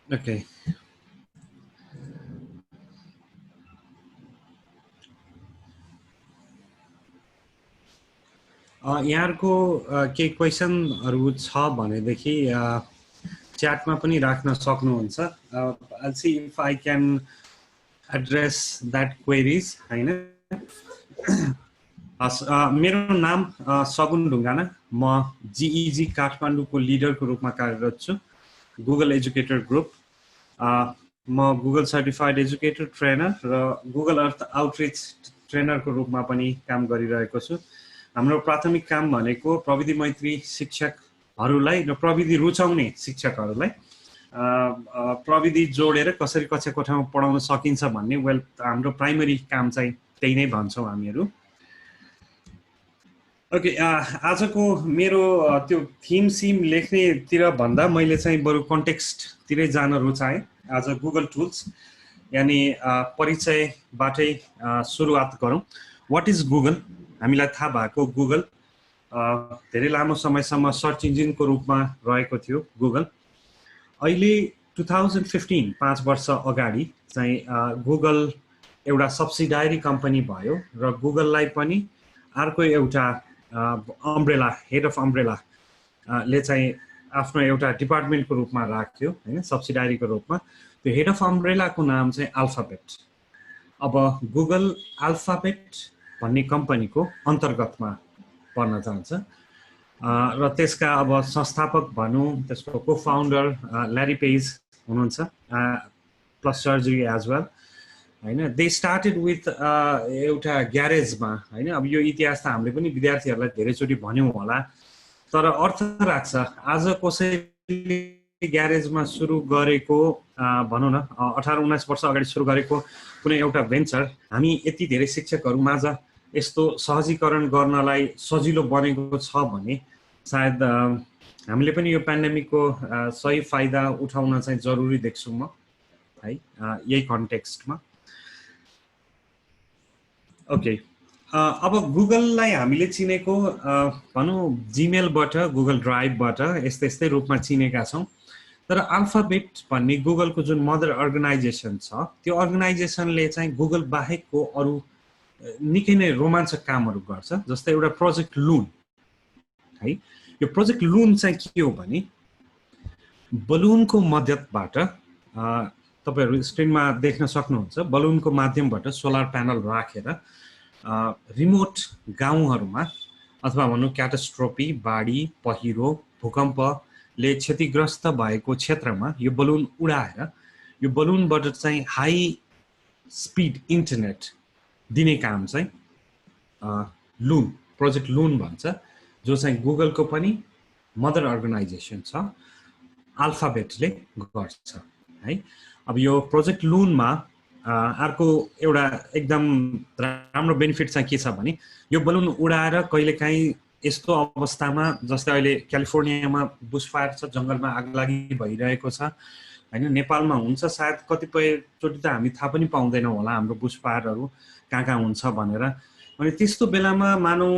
Okay. यहाँको केही क्वेसनहरु छ भनेदेखि च्याटमा पनि राख्न सक्नुहुन्छ। I'll see if I can address that queries हैन। मेरो नाम सगुन ढुङ्गाना, म GEG काठमाडौँको लिडरको रूपमा कार्यरत छु। गुगल एजुकेटर ग्रुप, म गुगल सर्टिफाइड एजुकेटर ट्रेनर र गुगल अर्थ आउटरिच ट्रेनरको रूपमा पनि काम गरिरहेको छु। हाम्रो प्राथमिक काम भनेको प्रविधि मैत्री शिक्षकहरूलाई र प्रविधि रुचाउने शिक्षकहरूलाई प्रविधि जोडेर कसरी कक्षा कोठामा पढाउन सकिन्छ भन्ने हाम्रो प्राइमरी काम चाहिँ त्यही नै भन्छौँ हामीहरू। ओके, आजको मेरो त्यो थीम सिम लेख्नेतिर भन्दा मैले चाहिँ बरु कन्टेक्स्टतिरै जान रुचाएँ। आज गुगल टुल्स यानी परिचयबाटै सुरुवात गरौँ। What is Google? हामीलाई थाहा भएको गुगल धेरै लामो समयसम्म सर्च इन्जिनको रूपमा रहेको थियो गुगल। अहिले 2015 5 वर्ष अगाडि चाहिँ गुगल एउटा सब्सिडायरी कम्पनी भयो र गुगललाई पनि अर्को एउटा अम्ब्रेला, हेड अफ अम्ब्रेला ले चाहिँ आफ्नो एउटा डिपार्टमेन्टको रूपमा राख्यो हैन, सब्सिडायरीको रूपमा। त्यो हेड अफ अम्ब्रेलाको नाम चाहिँ अल्फाबेट। अब गुगल अल्फाबेट भन्ने कम्पनीको अन्तर्गतमा पर्न जान्छ र त्यसका अब संस्थापक भनौँ, त्यसको को फाउन्डर ल्यारी पेज हुनुहुन्छ, प्लस सर्जरी एज वेल हैन। दे स्टार्टेड विथ एउटा ग्यारेजमा हैन। अब यो इतिहास त हामीले पनि विद्यार्थीहरूलाई धेरैचोटि भन्यौँ होला, तर अर्थ राख्छ। आज कसैले ग्यारेजमा सुरु गरेको भनौँ न 18-19 वर्ष अगाडि सुरु गरेको कुनै एउटा भेन्चर हामी यति धेरै शिक्षकहरू माझ यस्तो सहजीकरण गर्नलाई सजिलो बनेको छ भने सायद हामीले पनि यो पेन्डेमिकको सही फाइदा उठाउन चाहिँ जरुरी देख्छु म है, यही कन्टेक्स्टमा। ओके, अब गुगललाई हामीले चिनेको भनौँ जीमेलबाट, गुगल ड्राइभबाट यस्तै यस्तै रूपमा चिनेका छौँ। तर अल्फाबेट भन्ने गुगलको जुन मदर अर्गनाइजेसन छ, त्यो अर्गनाइजेसनले चाहिँ गुगल बाहेकको अरू निकै नै रोमाञ्चक कामहरू गर्छ। जस्तै एउटा प्रोजेक्ट लुन है। यो प्रोजेक्ट लुन चाहिँ के हो भने बलुनको मध्यबाट तपाईहरु स्क्रिनमा देख्न सक्नुहुन्छ, बलुनको माध्यमबाट सोलर प्यानल राखेर रिमोट गाउँहरूमा अथवा भनौँ क्याटास्ट्रोफी, बाढी, पहिरो, भूकम्पले क्षतिग्रस्त भएको क्षेत्रमा यो बलुन उडाएर यो बलुनबाट चाहिँ हाई स्पिड इन्टरनेट दिने काम चाहिँ लुन, प्रोजेक्ट लुन भन्छ, जो चाहिँ गुगलको पनि मदर अर्गनाइजेसन छ, अल्फाबेटले गर्छ है। अब यो प्रोजेक्ट लुनमा अर्को एउटा एकदम राम्रो बेनिफिट चाहिँ के छ भने यो बलुन उडाएर कहिलेकाहीँ यस्तो अवस्थामा, जस्तै अहिले क्यालिफोर्नियामा बुशफायर छ, जङ्गलमा आगलागी भइरहेको छ हैन, नेपालमा हुन्छ सायद कतिपय चोटि त हामी थाहा पनि पाउँदैनौँ होला हाम्रो बुशफायरहरू कहाँ कहाँ हुन्छ भनेर। अनि त्यस्तो बेलामा मानौ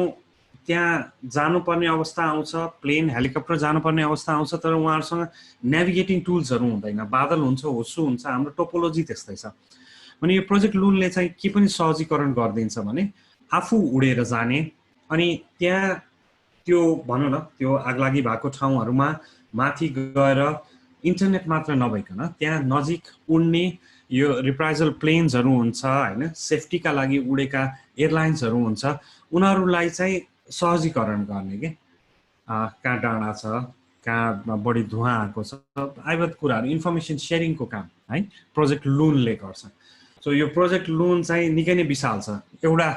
त्यहाँ जानुपर्ने अवस्था आउँछ, प्लेन हेलिकप्टर जानुपर्ने अवस्था आउँछ, तर उहाँहरूसँग नेभिगेटिङ टुल्सहरू हुँदैन, बादल हुन्छ, होसु हुन्छ, हाम्रो टोपोलोजी त्यस्तै छ। अनि यो प्रोजेक्ट लुनले चाहिँ के पनि सहजीकरण गरिदिन्छ भने आफू उडेर जाने अनि त्यहाँ त्यो भनौँ न त्यो आगलागी भएको ठाउँहरूमा माथि गएर इन्टरनेट मात्र नभइकन त्यहाँ नजिक उड्ने यो रिप्राइजल प्लेन्सहरू हुन्छ हैन, सेफ्टीका लागि उडेका एयरलाइन्सहरू हुन्छ, उनीहरूलाई चाहिँ सहजीकरण गर्ने के कहाँ डाँडा छ, कहाँ बढी धुवा आएको छ, आइवत कुराहरू इन्फर्मेसन सेयरिङको काम है प्रोजेक्ट लुनले गर्छ। सो यो प्रोजेक्ट लुन चाहिँ निकै नै विशाल छ। एउटा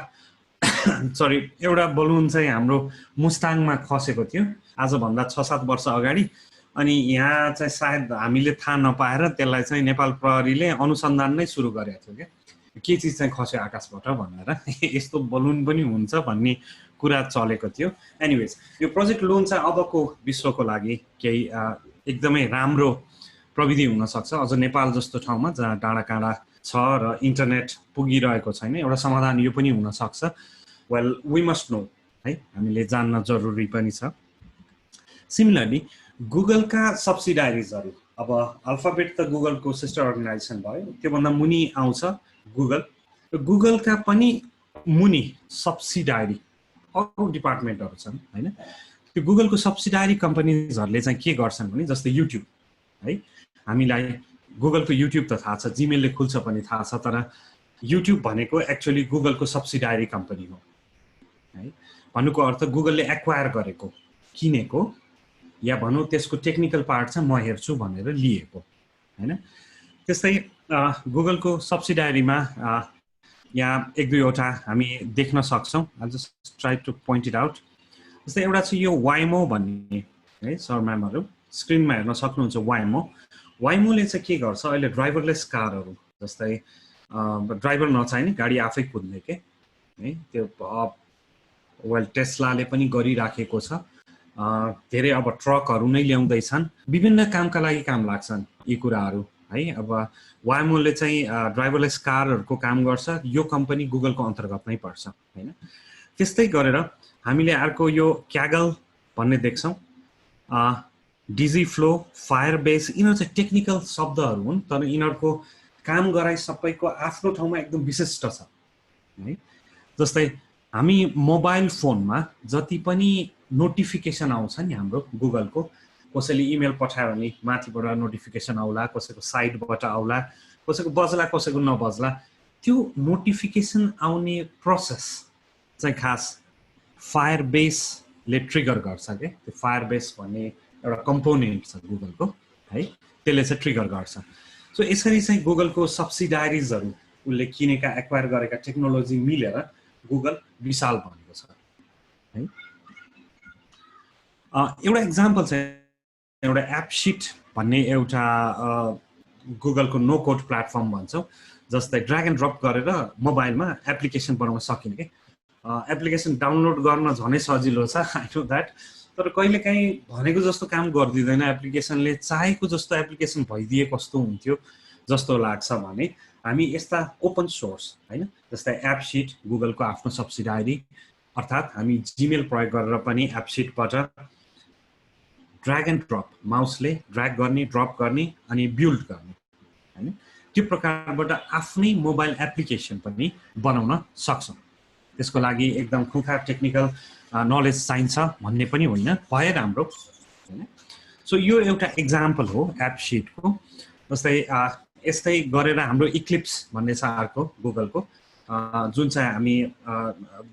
बलुन चाहिँ हाम्रो मुस्ताङमा खसेको थियो आजभन्दा 6-7 वर्ष अगाडि। अनि यहाँ चाहिँ सायद हामीले थाहा नपाएर त्यसलाई चाहिँ नेपाल प्रहरीले अनुसन्धान नै सुरु गरेको थियो के चिज चाहिँ खस्यो आकाशबाट भनेर, यस्तो बलुन पनि हुन्छ भन्ने कुरा चलेको थियो। एनिवेज यो प्रोजेक्ट लुन चाहिँ अबको विश्वको लागि केही एकदमै राम्रो प्रविधि हुन सक्छ। अझ नेपाल जस्तो ठाउँमा जहाँ डाँडा काँडा छ र इन्टरनेट पुगिरहेको छैन, एउटा समाधान यो पनि हुन सक्छ। वेल वी मस्ट नो है, हामीले जान्न जरुरी पनि छ। सिमिलरली गुगलका सब्सिडाइरिजहरू अब अल्फाबेट त गुगलको सिस्टर अर्गनाइजेसन भयो, त्योभन्दा मुनि आउँछ गुगल। गुगलका पनि मुनि सब्सिडारी अरू डिपार्टमेन्टहरू छन् होइन। त्यो गुगलको सब्सिडारी कम्पनीजहरूले चाहिँ के गर्छन् भने जस्तै युट्युब है, हामीलाई गुगलको युट्युब त थाहा छ, जिमेलले खुल्छ पनि थाहा छ, तर युट्युब भनेको एक्चुअली गुगलको सब्सिडारी कम्पनी हो है। भन्नुको अर्थ गुगलले एक्वायर गरेको, किनेको, या भनौँ त्यसको टेक्निकल पार्ट चाहिँ म हेर्छु भनेर लिएको होइन। त्यस्तै गुगलको सब्सिडारीमा यहाँ एक दुईवटा हामी देख्न सक्छौँ। I just try two point it out. जस्तै एउटा छ यो वाइमो भन्ने है, सर म्यामहरू स्क्रिनमा हेर्न सक्नुहुन्छ। वाइमोले चाहिँ के गर्छ, अहिले ड्राइभरलेस कारहरू जस्तै ड्राइभर नचाहिने गाडी आफै कुद्ने के है, त्यो वेल टेस्लाले पनि गरिराखेको छ। धेरै अब ट्रकहरू नै ल्याउँदैछन्, विभिन्न कामका लागि काम लाग्छन् यी कुराहरू है। अब वाइमोले चाहिँ ड्राइभरलेस कारहरूको काम गर्छ, यो कम्पनी गुगलको अन्तर्गत नै पर्छ होइन। त्यस्तै गरेर हामीले अर्को यो क्यागल भन्ने देख्छौँ, डिजी फ्लो, फायरबेस, यिनीहरू चाहिँ टेक्निकल शब्दहरू हुन्, तर यिनीहरूको काम गराइ सबैको आफ्नो ठाउँमा एकदम विशिष्ट छ है। जस्तै हामी मोबाइल फोनमा जति पनि नोटिफिकेसन आउँछ नि हाम्रो गुगलको, कसैले इमेल पठायो भने माथिबाट नोटिफिकेसन आउला, कसैको साइटबाट आउला, कसैको बज्ला कसैको नबज्ला, त्यो नोटिफिकेसन आउने प्रोसेस चाहिँ खास फायरबेसले ट्रिगर गर्छ के। त्यो फायरबेस भन्ने एउटा कम्पोनेन्ट छ गुगलको है, त्यसले चाहिँ ट्रिगर गर्छ। सो यसरी चाहिँ गुगलको सब्सिडारिजहरू उसले किनेका एक्वायर गरेका टेक्नोलोजी मिलेर गुगल विशाल बनेको छ है। एउटा इक्जाम्पल चाहिँ एउटा एपसिट भन्ने एउटा गुगलको नो कोड प्लेटफर्म भन्छौँ, जस्तै ड्र्याग एन्ड ड्रप गरेर मोबाइलमा एप्लिकेसन बनाउन सकिने कि। एप्लिकेसन डाउनलोड गर्न झनै सजिलो छ, आई नो द्याट, तर कहिलेकाहीँ भनेको जस्तो काम गरिदिँदैन एप्लिकेसनले। चाहेको जस्तो एप्लिकेसन भइदिए कस्तो हुन्थ्यो जस्तो लाग्छ भने हामी यस्ता ओपन सोर्स होइन, जस्तै एपसिट गुगलको आफ्नो सब्सिडारी, अर्थात् हामी जिमेल प्रयोग गरेर पनि एपसिटबाट ड्र्याग एन्ड ड्रप, माउसले ड्र्याग गर्ने, ड्रप गर्ने अनि बिल्ड गर्ने होइन, त्यो प्रकारबाट आफ्नै मोबाइल एप्लिकेसन पनि बनाउन सक्छौँ। त्यसको लागि एकदम खुँखा टेक्निकल नलेज चाहिन्छ भन्ने पनि होइन, भए राम्रो होइन। सो यो एउटा इक्जाम्पल हो एपसिटको। जस्तै यस्तै गरेर हाम्रो इक्लिप्स भन्ने छ अर्को गुगलको, जुन चाहिँ हामी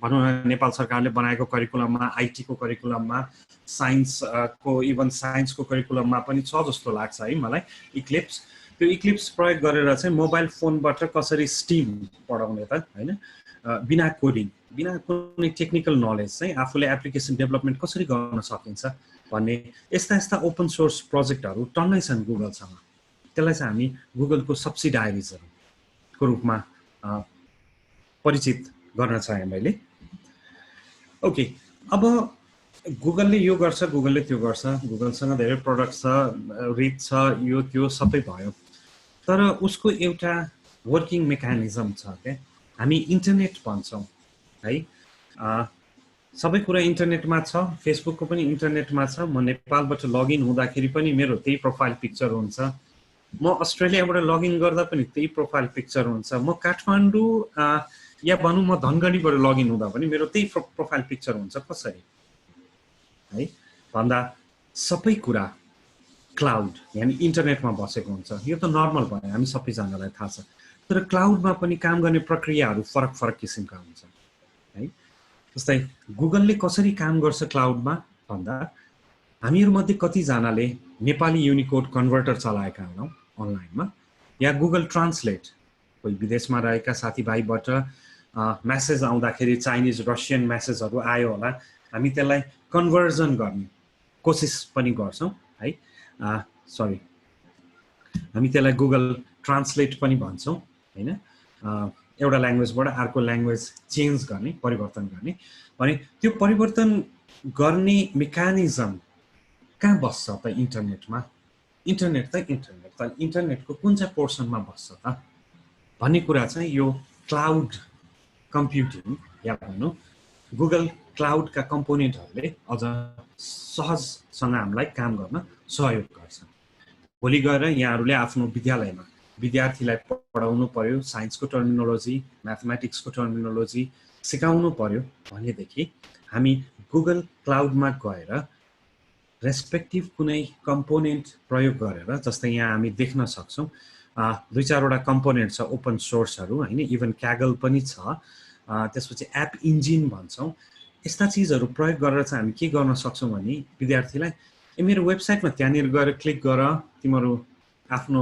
भनौँ न नेपाल सरकारले बनाएको करिकुलममा, आइटीको करिकुलममा, साइन्सको इभन साइन्सको करिकुलममा पनि छ जस्तो लाग्छ है मलाई इक्लिप्स। त्यो इक्लिप्स प्रयोग गरेर चाहिँ मोबाइल फोनबाट कसरी स्टिम पढाउने त होइन, बिना कोडिङ, बिना कुनै टेक्निकल नलेज चाहिँ आफूले एप्लिकेसन डेभलपमेन्ट कसरी गर्न सकिन्छ भन्ने यस्ता यस्ता ओपन सोर्स प्रोजेक्टहरू टन्नै छन् गुगलसँग। त्यसलाई चाहिँ हामी गुगलको सब्सिडारिजहरूको रूपमा परिचित गर्न चाहेँ मैले। ओके, अब गुगलले यो गर्छ, गुगलले त्यो गर्छ, गुगलसँग धेरै प्रडक्ट छ, रिच छ, यो त्यो सबै भयो, तर उसको एउटा वर्किङ मेकानिजम छ क्या। हामी इन्टरनेट भन्छौँ है, सबै कुरा इन्टरनेटमा छ, फेसबुकको पनि इन्टरनेटमा छ। म नेपालबाट लगइन हुँदाखेरि पनि मेरो त्यही प्रोफाइल पिक्चर हुन्छ, म अस्ट्रेलियाबाट लगइन गर्दा पनि त्यही प्रोफाइल पिक्चर हुन्छ, म काठमाडौँ या भनौँ म धनगढीबाट लगइन हुँदा पनि मेरो त्यही प्रोफाइल पिक्चर हुन्छ। कसरी है भन्दा सबै कुरा क्लाउड यानि इन्टरनेटमा बसेको हुन्छ। यो त नर्मल भयो, हामी सबैजनालाई थाहा छ, तर क्लाउडमा पनि काम गर्ने प्रक्रियाहरू फरक फरक किसिमका हुन्छ है। जस्तै गुगलले कसरी काम गर्छ क्लाउडमा भन्दा, हामीहरूमध्ये कतिजनाले नेपाली युनिकोड कन्भर्टर चलाएका होलाौँ अनलाइनमा, या गुगल ट्रान्सलेट, कोही विदेशमा रहेका साथीभाइबाट म्यासेज आउँदाखेरि चाइनिज रसियन म्यासेजहरू आयो होला, हामी त्यसलाई कन्भर्जन गर्ने कोसिस पनि गर्छौँ है। सरी, हामी त्यसलाई गुगल ट्रान्सलेट पनि भन्छौँ होइन, एउटा ल्याङ्ग्वेजबाट अर्को ल्याङ्ग्वेज चेन्ज गर्ने, परिवर्तन गर्ने। भने त्यो परिवर्तन गर्ने मेकानिजम कहाँ बस्छ त इन्टरनेटमा? इन्टरनेट त इन्टरनेटको कुन चाहिँ पोर्सनमा बस्छ त भन्ने कुरा चाहिँ यो क्लाउड कम्प्युटिङ या भनौँ गुगल क्लाउडका कम्पोनेन्टहरूले अझ सहजसँग हामीलाई काम गर्न सहयोग गर्छ। भोलि गएर यहाँहरूले आफ्नो विद्यालयमा विद्यार्थीलाई पढाउनु पर्यो, साइन्सको टर्मिनोलोजी, म्याथमेटिक्सको टर्मिनोलोजी सिकाउनु पर्यो भनेदेखि हामी गुगल क्लाउडमा गएर रेस्पेक्टिभ कुनै कम्पोनेन्ट प्रयोग गरेर, जस्तै यहाँ हामी देख्न सक्छौँ दुई चारवटा कम्पोनेन्ट छ ओपन सोर्सहरू हैन, इभन क्यागल पनि छ, त्यसपछि एप इन्जिन भन्छौँ। यस्ता चिजहरू प्रयोग गरेर चाहिँ हामी के गर्न सक्छौँ भने विद्यार्थीलाई मेरो वेबसाइटमा त्यहाँनिर गएर क्लिक गर, तिमीहरू आफ्नो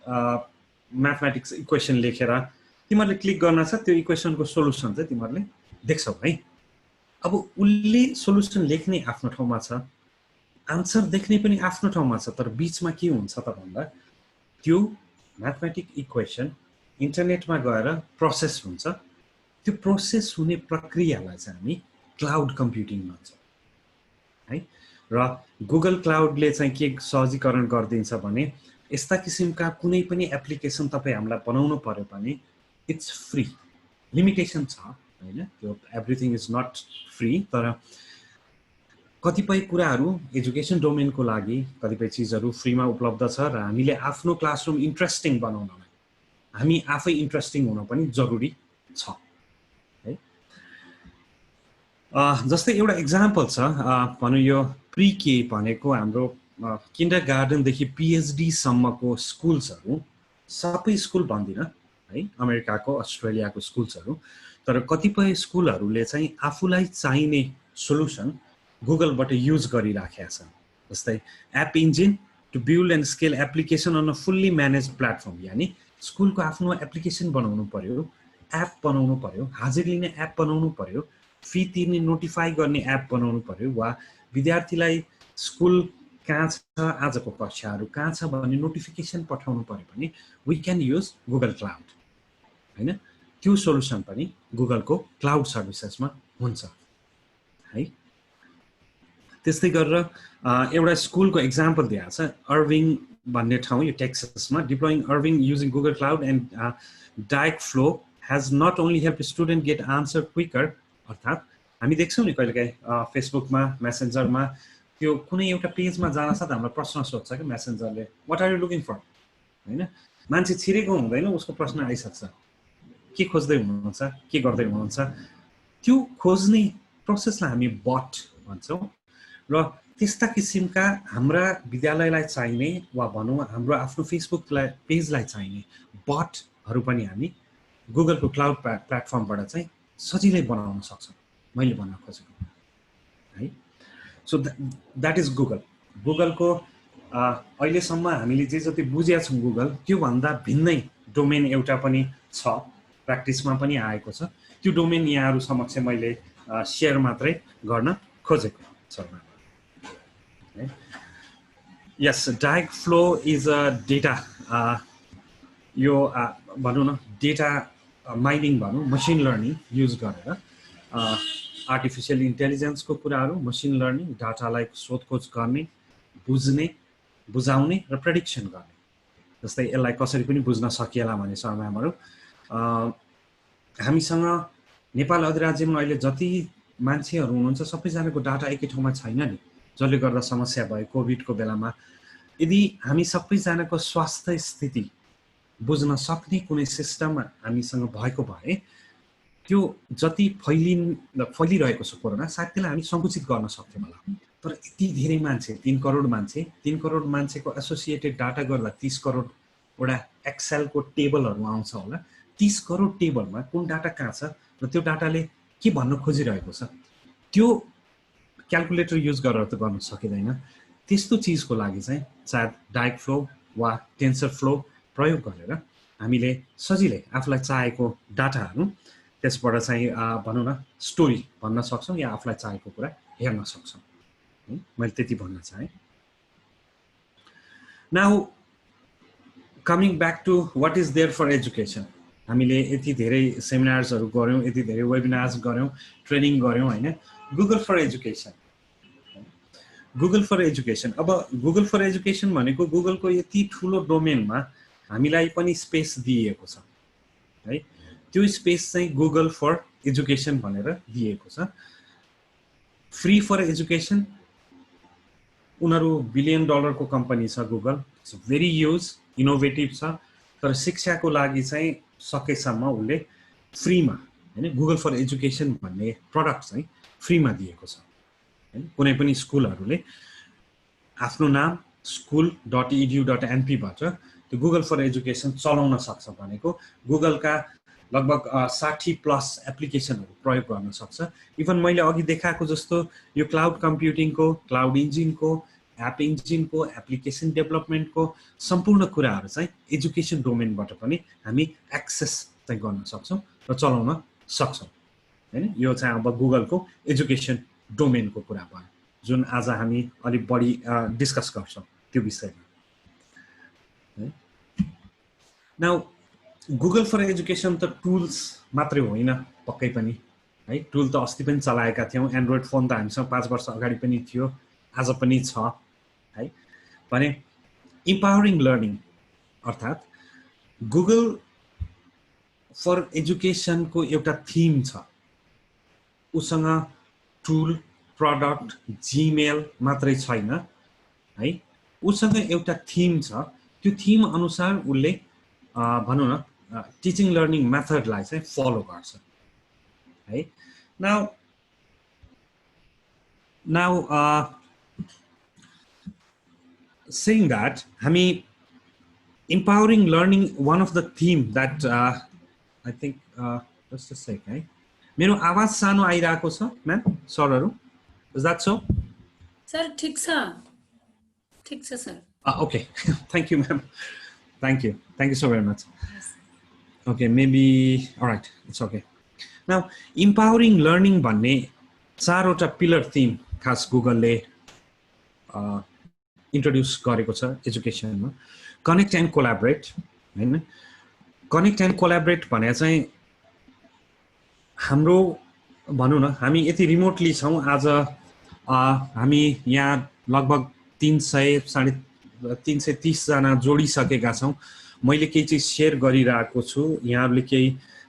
म्याथमेटिक्स इक्वेसन लेखेर तिमीहरूले क्लिक गर्न छ, त्यो इक्वेसनको सोलुसन चाहिँ तिमीहरूले देख्छौ है। अब उसले सोलुसन लेख्ने आफ्नो ठाउँमा छ, आन्सर देख्ने पनि आफ्नो ठाउँमा छ, तर बीचमा के हुन्छ त भन्दा त्यो म्याथमेटिक इक्वेसन इन्टरनेटमा गएर प्रोसेस हुन्छ। त्यो प्रोसेस हुने प्रक्रियालाई चाहिँ हामी क्लाउड कम्प्युटिङ भन्छौँ है। र गुगल क्लाउडले चाहिँ के सहजीकरण गरिदिन्छ भने यस्ता किसिमका कुनै पनि एप्लिकेसन तपाईँ हामीलाई बनाउनु पर्यो भने इट्स फ्री, लिमिटेसन छ हैन, त्यो एभ्रिथिङ इज नट फ्री, तर कतिपय कुराहरू एजुकेसन डोमेनको लागि कतिपय चिजहरू फ्रीमा उपलब्ध छ र हामीले आफ्नो क्लासरुम इन्ट्रेस्टिङ बनाउनलाई हामी आफै इन्ट्रेस्टिङ हुन पनि जरुरी छ है। जस्तै एउटा एक्जाम्पल छ भनौँ, यो प्री के भनेको हाम्रो किन्डर गार्डनदेखि पिएचडी सम्मको स्कुल्सहरू, सबै स्कुल भन्दिनँ है, अमेरिकाको अस्ट्रेलियाको स्कुल्सहरू, तर कतिपय स्कुलहरूले चाहिँ आफूलाई चाहिने सोलुसन गुगलबाट युज गरिराखेका छन्। जस्तै app engine to build and scale application on a fully managed platform, यानि स्कुलको आफ्नो एप्लिकेसन बनाउनु पर्यो, एप बनाउनु पर्यो, हाजिर लिने एप बनाउनु पर्यो, फी तिर्ने नोटिफाई गर्ने एप बनाउनु पर्यो, वा विद्यार्थीलाई स्कुल कहाँ छ, आजको कक्षाहरू कहाँ छ भन्ने नोटिफिकेसन पठाउनु पर्यो भने we can use Google cloud हैन। त्यो सोलुसन पनि गुगलको क्लाउड सर्भिसेसमा हुन्छ है। त्यस्तै गरेर एउटा स्कुलको एक्जाम्पल दिएको छ, अर्विङ भन्ने ठाउँ, यो टेक्सासमा। Deploying Irving using Google cloud and Dialogflow has not only help student get answer quicker, अर्थात् हामी देख्छौँ नि कहिलेकाहीँ फेसबुकमा, मेसेन्जरमा त्यो कुनै एउटा पेजमा जान साथ हाम्रो प्रश्न सोध्छ कि मेसेन्जरले, what are you looking for हैन, मान्छे छिरेको हुँदैन उसको प्रश्न आइसक्छ, के खोज्दै हुनुहुन्छ, के गर्दै हुनुहुन्छ, त्यो खोज्ने प्रोसेसलाई हामी बट भन्छौँ। र त्यस्ता किसिमका हाम्रा विद्यालयलाई चाहिने वा भनौँ हाम्रो आफ्नो फेसबुक पेजलाई चाहिने बटहरू पनि हामी गुगलको क्लाउड प्लेटफर्मबाट चाहिँ सजिलै बनाउन सक्छौँ, मैले भन्न खोजेको है। So that is Google. गुगलको अहिलेसम्म हामीले जे जति बुझेका छौँ गुगल, त्योभन्दा भिन्नै डोमेन एउटा पनि छ, प्र्याक्टिसमा पनि आएको छ। त्यो डोमेन यहाँहरू समक्ष मैले सेयर मात्रै गर्न खोजेको छ। यस, डायक फ्लो इज अ डेटा, यो भनौँ न डेटा माइनिङ भनौँ, मसिन लर्निङ युज गरेर आर्टिफिसियल इन्टेलिजेन्सको कुराहरू, मसिन लर्निङ, डाटालाई सोधखोज गर्ने, बुझ्ने, बुझाउने र प्रेडिक्सन गर्ने। जस्तै यसलाई कसरी पनि बुझ्न सकिएला भने सरम्यामहरू हामीसँग नेपाल अधिराज्यमा अहिले जति मान्छेहरू हुनुहुन्छ सबैजनाको डाटा एकै ठाउँमा छैन नि, जसले गर्दा समस्या भयो कोभिडको बेलामा। यदि हामी सबैजनाको स्वास्थ्य स्थिति बुझ्न सक्ने कुनै सिस्टम हामीसँग भएको भए त्यो जति फैलिरहेको छ कोरोना, सायद त्यसलाई हामी सङ्कुचित गर्न सक्थ्यौँ होला। तर यति धेरै मान्छे, 3 करोड मान्छेको एसोसिएटेड डाटा गर्दा 30 करोडवटा एक्सेलको टेबलहरू आउँछ होला। 30 करोड टेबलमा कुन डाटा कहाँ छ र त्यो डाटाले के भन्न खोजिरहेको छ, त्यो क्यालकुलेटर युज गरेर त गर्न सकिँदैन। त्यस्तो चिजको लागि चाहिँ सायद डायक फ्लो वा टेन्सर फ्लो प्रयोग गरेर हामीले सजिलै आफूलाई चाहेको डाटाहरू त्यसबाट चाहिँ भनौँ न स्टोरी भन्न सक्छौँ या आफूलाई चाहेको कुरा हेर्न सक्छौँ। मैले त्यति भन्न चाहेँ। Now coming back to what is there for education, हामीले यति धेरै सेमिनार्सहरू गऱ्यौँ, यति धेरै वेबिनार्स गऱ्यौँ, ट्रेनिङ गऱ्यौँ होइन। Google for education, Google for education. अब गुगल फर एजुकेसन भनेको गुगलको यति ठुलो डोमेनमा हामीलाई पनि स्पेस दिएको छ है। त्यो स्पेस चाहिँ गुगल फर एजुकेसन भनेर दिएको छ। फ्री फर एजुकेसन, उनीहरू $1 बिलियन को कम्पनी छ Google, it's very use innovative छ तर शिक्षाको लागि चाहिँ सकेसम्म उसले फ्रीमा हैन गुगल फर एजुकेसन भन्ने प्रडक्ट चाहिँ फ्रीमा दिएको छ हैन कुनै पनि स्कुलहरूले आफ्नो नाम school.edu.np बाट त्यो गुगल फर एजुकेसन चलाउन सक्छ भनेको गुगलका लगभग 60 प्लस एप्लिकेसनहरू प्रयोग गर्न सक्छ इभन मैले अघि देखाएको जस्तो यो क्लाउड कम्प्युटिङको क्लाउड इन्जिनको एप इन्जिनको एप्लिकेसन डेभलपमेन्टको सम्पूर्ण कुराहरू चाहिँ एजुकेसन डोमेनबाट पनि हामी एक्सेस चाहिँ गर्न सक्छौं र चलाउन सक्छौं हैन यो चाहिँ अब गुगलको एजुकेसन डोमेनको कुरा भयो जुन आज हामी अलि बढी डिस्कस गर्छौं त्यो विषयमा नाउ गुगल फर एजुकेसन त टुल्स मात्रै होइन पक्कै पनि है टुल त अस्ति पनि चलाएका थियौं एन्ड्रोइड फोन त हामीसँग 5 वर्ष अगाडि पनि थियो आज पनि छ है भने इम्पावरिङ लर्निङ अर्थात् गुगल फर एजुकेसनको एउटा थीम छ उसँग टुल प्रोडक्ट जीमेल मात्रै छैन है उसँग एउटा थीम छ त्यो थीम अनुसार उले भनौं न टिचिङ लर्निङ मेथडलाई चाहिँ फलो गर्छ है नाउ saying that हामी empowering learning one of the theme that I think just a sec है मेरो आवाज सानो आइराको छ म्याम सरहरु is that so सर ठीक छ sir okay thank you ma'am thank you so very much yes. Okay maybe all right it's okay now empowering learning भन्ने चारवटा पिलर थीम खास गुगलले इन्ट्रोड्युस गरेको छ एजुकेसनमा कनेक्ट एन्ड कोलाबोरेट हैन कनेक्ट एन्ड कोलाबोरेट भने चाहिँ हाम्रो भनौं न हामी यति रिमोटली छौं आज हामी यहाँ लगभग 330 जना जोडिसकेका छौं मैले केही चाहिँ शेयर गरिरहेको छु यहाँहरुले केही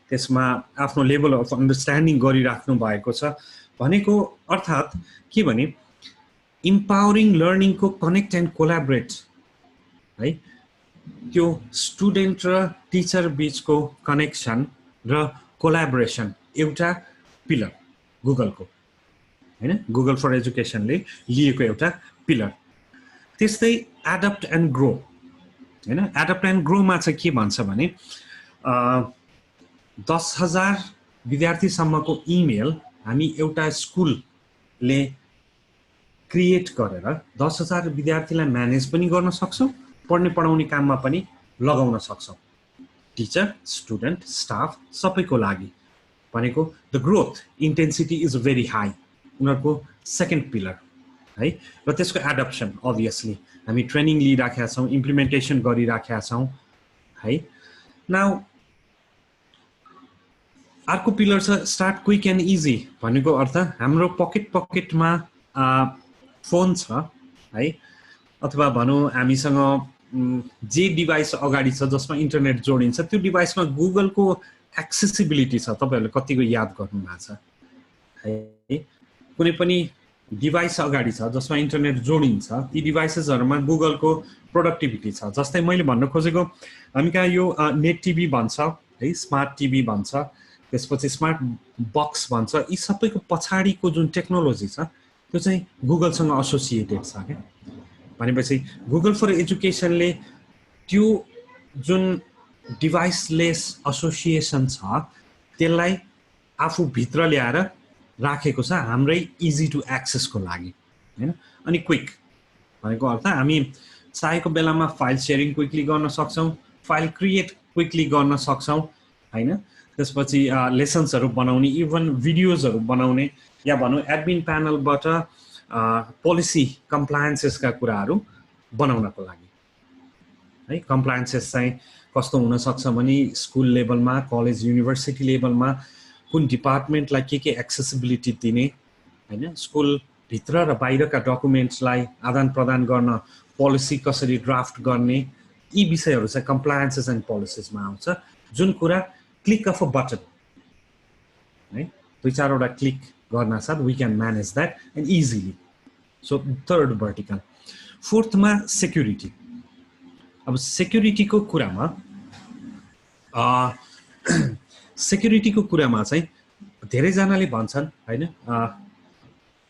त्यसमा आफ्नो लेभल अफ अन्डरस्ट्यान्डिङ गरिराख्नु भएको छ भनेको अर्थात् के भने empowering learning को connect and collaborate है त्यो स्टुडेन्ट र टिचर बीचको कनेक्सन र कोलाबोरेसन एउटा पिलर गुगलको हैन गुगल फर एजुकेसनले लिएको एउटा पिलर त्यस्तै एडप्ट एन्ड ग्रो हैन एडप्ट एन्ड ग्रो मा चाहिँ के भन्छ भने 10,000 विद्यार्थी सम्मको इमेल हामी एउटा स्कुलले क्रिएट गरेर 10,000 विद्यार्थीलाई म्यानेज पनि गर्न सक्छौं पढ्ने पढाउने काममा पनि लगाउन सक्छौं टिचर स्टुडेन्ट स्टाफ सबैको लागि भनेको the growth intensity is very high उनीहरुको सेकेन्ड पिलर है र त्यसको एडप्सन obviously हामी ट्रेनिङ लिइराखेका छौं इम्प्लिमेन्टेसन गरिराखेका छौं है नाउ अर्को पिलर छ स्टार्ट क्विक एन्ड इजी भनेको अर्थ हाम्रो पकेटमा फोन छ है अथवा भनौं हामीसँग जे डिभाइस अगाडि छ जसमा इन्टरनेट जोडिन्छ त्यो डिभाइसमा गुगलको एक्सेसिबिलिटी छ तपाईहरुले कतिको याद गर्नु भएको छ है कुनै पनि डिभाइस अगाडि छ जसमा इन्टरनेट जोडिन्छ ती डिभाइसेसहरुमा गुगलको प्रोडक्टिभिटी छ जस्तै मैले भन्न खोजेको हामी कहाँ यो नेट टिभी भन्छ है स्मार्ट टिभी भन्छ त्यसपछि स्मार्ट बक्स भन्छ यी सबैको पछाडीको जुन टेक्नोलोजी छ त्यो चाहिँ गुगलसँग एसोसिएटेड छ के भनेपछि गुगल फर एजुकेसनले त्यो जुन डिभाइसलेस एसोसिएसन छ त्यसलाई आफू भित्र ल्याएर राखेको छ हाम्रै इजी टु एक्सेसको लागि हैन अनि क्विक भनेको अर्थ हामी चाहेको बेलामा फाइल शेयरिङ क्विकली गर्न सक्छौं फाइल क्रिएट क्विकली गर्न सक्छौं हैन त्यसपछि लेसन्सहरु बनाउने इभन भिडियोजहरु बनाउने या भनौं एडमिन प्यानलबाट पोलिसी कम्प्लायन्सेसका कुराहरु बनाउनको लागि है कम्प्लायन्सेस चाहिँ कस्तो हुन सक्छ भने स्कुल लेभलमा कलेज युनिभर्सिटी लेभलमा कुन डिपार्टमेन्टलाई के एक्सेसिबिलिटी दिने हैन स्कुल भित्र र बाहिरका डकुमेन्ट्सलाई आदान प्रदान गर्न पोलिसी कसरी ड्राफ्ट गर्ने यी विषयहरु चाहिँ कम्प्लायन्सेस एन्ड पोलिसीजमा आउँछ जुन कुरा क्लिक अफ अ बटन है दुई चारवटा क्लिक गर्न साथ we can manage that and easily so third vertical fourth मा security अब सेक्युरिटीको कुरामा सेक्युरिटीको कुरामा चाहिँ धेरैजनाले भन्छन् हैन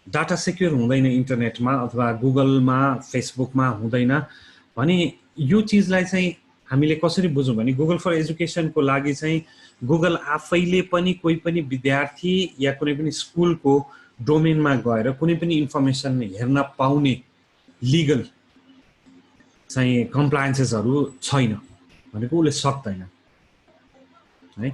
डाटा सेक्युर हुँदैन इन्टरनेटमा अथवा गुगलमा फेसबुकमा हुँदैन भने यो चीजलाई चाहिँ हामीले कसरी बुझौँ भने गुगल फर एजुकेसनको लागि चाहिँ गुगल आफैले पनि कोही पनि विद्यार्थी या कुनै पनि स्कुलको डोमेनमा गएर कुनै पनि इन्फर्मेसन हेर्न पाउने लिगल चाहिँ कम्प्लायन्सेसहरू छैन भनेको उसले सक्दैन है।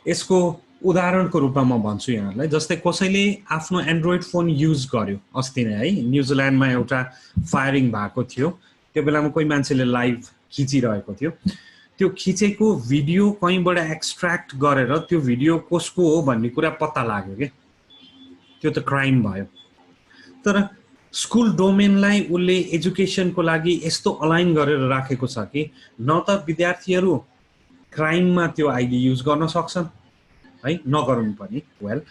यसको उदाहरणको रूपमा म भन्छु यहाँलाई, जस्तै कसैले आफ्नो एन्ड्रोइड फोन युज गर्यो अस्ति नै है, न्युजिल्यान्डमा एउटा फायरिङ भएको थियो, त्यो बेलामा कोही मान्छेले लाइभ खिचिरहेको थियो, त्यो खिचेको भिडियो कहीँबाट एक्सट्र्याक्ट गरेर त्यो भिडियो कसको हो भन्ने कुरा पत्ता लाग्यो के, त्यो त क्राइम भयो। तर स्कुल डोमेनलाई उसले एजुकेसनको लागि यस्तो अलाइन गरेर राखेको छ कि न त विद्यार्थीहरू क्राइममा त्यो आइडी युज गर्न सक्छन् है, नगर्नु पनि वेल,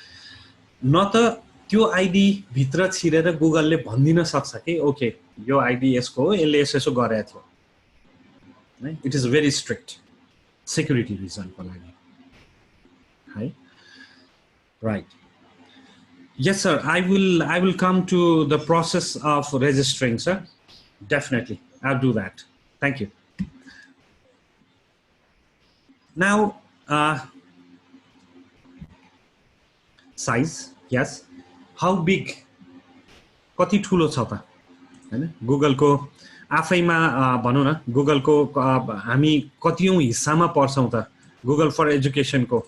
न त त्यो आइडी भित्र छिरेर गुगलले भनिदिन सक्छ कि ओके यो आइडी यसको हो, यसले यसो गरेको थियो है। It is very strict security रिजनको लागि है। Right, yes sir, I will come to the process of registering, sir. Definitely I'll do that. Thank you. Now size, yes, how big, कति ठुलो छ त हैन गुगलको आफैमा भनौं न, गुगलको हामी कतियौं हिस्सामा पर्छौं त गुगल फर एजुकेसनको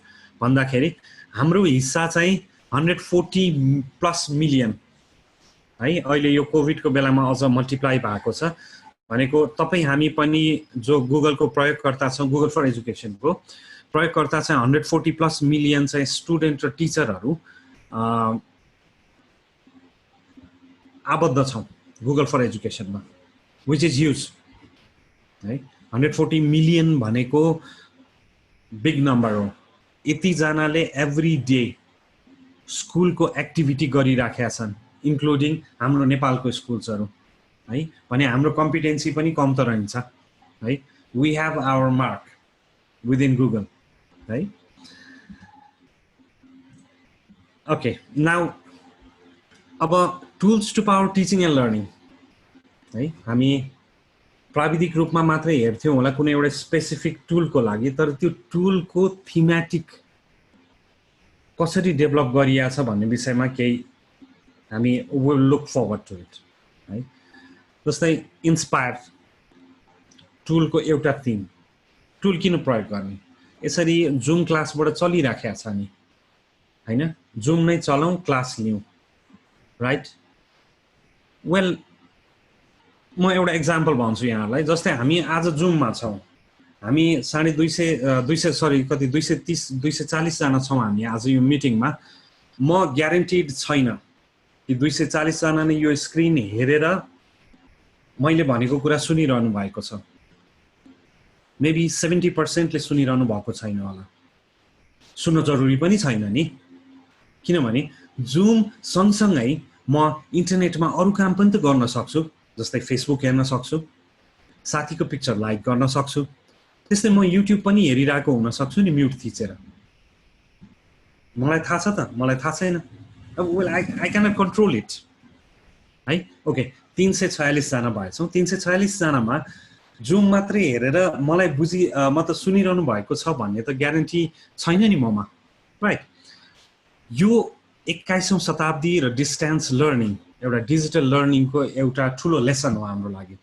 भन्दाखेरि हाम्रो हिस्सा चाहिँ 140+ मिलियन है। अहिले यो कोभिडको बेलामा अझ मल्टिप्लाई भएको छ भनेको तपाईँ हामी पनि जो गुगलको प्रयोगकर्ता छौँ, गुगल फर एजुकेसनको प्रयोगकर्ता चाहिँ 140+ मिलियन चाहिँ स्टुडेन्ट र टिचरहरू आबद्ध छौँ गुगल फर एजुकेसनमा, विच इज ह्युज है। 140 मिलियन भनेको बिग नम्बर हो। यतिजनाले एभ्री डे स्कुलको एक्टिभिटी गरिराखेका छन्, इन्क्लुडिङ हाम्रो नेपालको स्कुल्सहरू है, भने हाम्रो कम्पिटेन्सी पनि कम त रहन्छ है। We have our mark within Google है। ओके, नाउ अब tools to power teaching and learning है, हामी प्राविधिक रूपमा मात्रै हेर्थ्यौँ होला कुनै एउटा स्पेसिफिक टुलको लागि, तर त्यो टुलको थीमेटिक कसरी डेभलप गरिया छ भन्ने विषयमा केही हामी will look forward to it है। जस्तै इन्स्पायर टुलको एउटा थिम, टुल किन प्रयोग गर्ने, यसरी जुम क्लासबाट चलिराखेको छ नि हैन, जुम नै चलाउँ क्लास लिउँ राइट। वेल, म एउटा एक्जाम्पल भन्छु यहाँलाई, जस्तै हामी आज जुममा छौँ, हामी 240 जना छौँ हामी आज यो मिटिङमा। म ग्यारेन्टिड छैन कि 240 जना नै यो स्क्रिन हेरेर मैले भनेको कुरा सुनिरहनु भएको छ। मेबी 70%ले सुनिरहनु भएको छैन होला, सुन्न जरुरी पनि छैन नि, किनभने जुम सँगसँगै म इन्टरनेटमा अरू काम पनि त गर्न सक्छु, जस्तै फेसबुक हेर्न सक्छु, साथीको पिक्चर लाइक गर्न सक्छु, त्यस्तै म युट्युब पनि हेरिरहेको हुन सक्छु नि म्युट थिचेर। मलाई थाहा छ त, मलाई थाहा छैन, अब well I cannot control it है। ओके, 346 जना भएछौँ, 346 जनामा जुम मात्रै हेरेर मलाई म त सुनिरहनु भएको छ भन्ने त ग्यारेन्टी छैन नि ममा राइट। यो 21औं शताब्दी र डिस्टेन्स लर्निङ एउटा डिजिटल लर्निङको एउटा ठुलो लेसन हो हाम्रो लागि।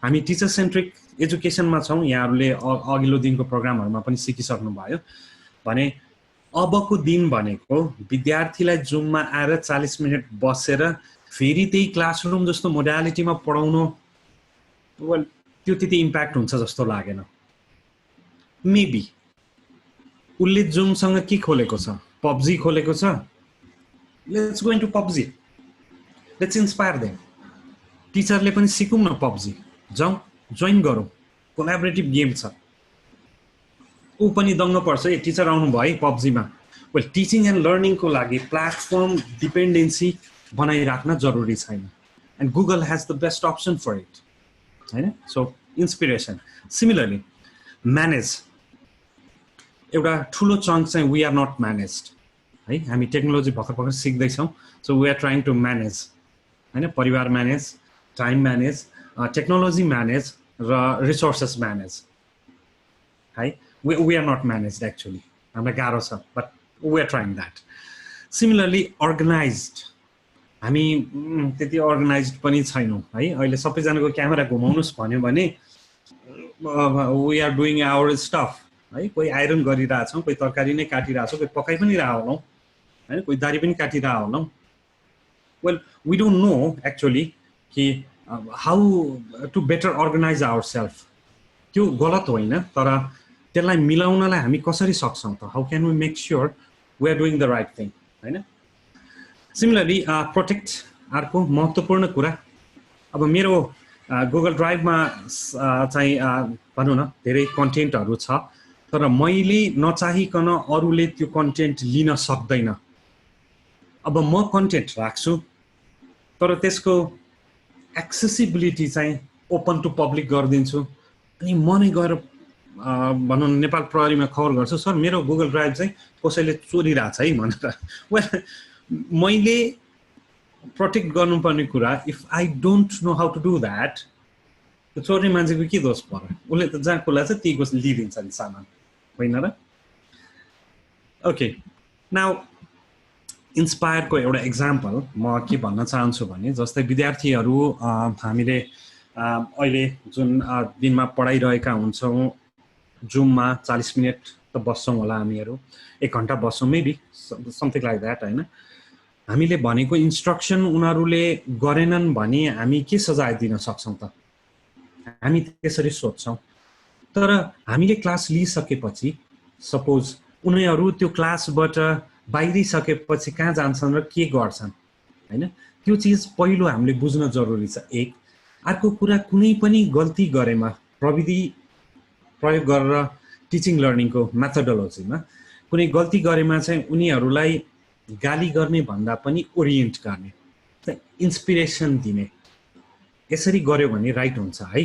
हामी टिचर सेन्ट्रिक एजुकेसनमा छौँ, यहाँहरूले अघिल्लो दिनको प्रोग्रामहरूमा पनि सिकिसक्नु भयो भने अबको दिन भनेको विद्यार्थीलाई जुममा आएर 40 मिनट बसेर फेरि त्यही क्लासरुम जस्तो मोडालिटीमा पढाउनु, त्यो त्यति इम्प्याक्ट हुन्छ जस्तो लागेन। मेबी उसले जुमसँग के खोलेको छ, पबजी खोलेको छ, let's go into PUBG, let's inspire them. टिचरले पनि सिकौँ न पबजी, जाउँ जोइन गरौँ, कोलाबोरेटिभ गेम छ। ऊ पनि दङ्ग पर्छ, ए टिचर आउनु भयो है पबजीमा। वेल, टिचिङ एन्ड लर्निङको लागि प्लेटफर्म डिपेन्डेन्सी बनाइराख्न जरुरी छैन, and Google has the best option for it हैन। सो इन्स्पिरेसन सिमिलरली म्यानेज एउटा ठुलो चङ्क चाहिँ वी आर नट म्यानेज्ड है हामी टेक्नोलोजी भर्खर सिक्दैछौँ so we are trying to manage हैन परिवार manage time manage technology manage र रिसोर्सेस म्यानेज है we are not managed actually हामीलाई गाह्रो छ but we are trying that similarly organized हामी त्यति अर्गनाइज्ड पनि छैनौँ है अहिले सबैजनाको क्यामेरा घुमाउनुहोस् भन्यो भने we are doing our stuff है कोही आइरन गरिरहेछौँ कोही तरकारी नै काटिरहेछौँ कोही पकाइ पनि रह होलौँ हैन कोही दारी पनि काटिरह होलौँ well we don't know actually कि how to better organize our self त्यो गलत होइन तर त्यसलाई मिलाउनलाई हामी कसरी सक्छौँ त how can we make sure we are doing the right thing हैन सिमिलरली प्रोटेक्ट अर्को महत्त्वपूर्ण कुरा अब मेरो गुगल ड्राइभमा चाहिँ भनौँ न धेरै कन्टेन्टहरू छ तर मैले नचाहिकन अरूले त्यो कन्टेन्ट लिन सक्दैन अब म कन्टेन्ट राख्छु तर त्यसको एक्सेसिबिलिटी चाहिँ ओपन टु पब्लिक गरिदिन्छु अनि म नै गएर भनौँ नेपाल प्रहरीमा खबर गर्छु सर मेरो गुगल ड्राइभ चाहिँ कसैले चोरिरहेछ है भनेर वेल मैले प्रोटेक्ट गर्नुपर्ने कुरा if I don't know how to do that चोर्ने मान्छेको के दोष पर्यो उसले त जहाँ खुला छ त्यहीको लिइदिन्छ नि सामान होइन र ओके नाउ इन्स्पायरको एउटा एक्जाम्पल म के भन्न चाहन्छु भने जस्तै विद्यार्थीहरू हामीले अहिले जुन दिनमा पढाइरहेका हुन्छौँ जुममा 40 मिनट त बस्छौँ होला हामीहरू 1 घन्टा बस्छौँ मेबी समथिङ लाइक द्याट होइन हामीले भनेको इन्स्ट्रक्सन उनीहरूले गरेनन् भने हामी के सजाय दिन सक्छौँ त हामी त्यसरी सोच्छौँ तर हामीले क्लास लिइसकेपछि सपोज उनीहरू त्यो क्लासबाट बाहिरिसकेपछि कहाँ जान्छन् र के गर्छन् हैन त्यो चिज पहिलो हामीले बुझ्न जरुरी छ एक अर्को कुरा कुनै पनि गल्ती गरेमा प्रविधि प्रयोग गरेर टिचिङ लर्निङको मेथोडोलोजीमा कुनै गल्ती गरेमा चाहिँ उनीहरूलाई गाली गर्ने भन्दा पनि ओरिएन्ट गर्ने इन्स्पिरेसन दिने यसरी गर्यो भने राइट हुन्छ है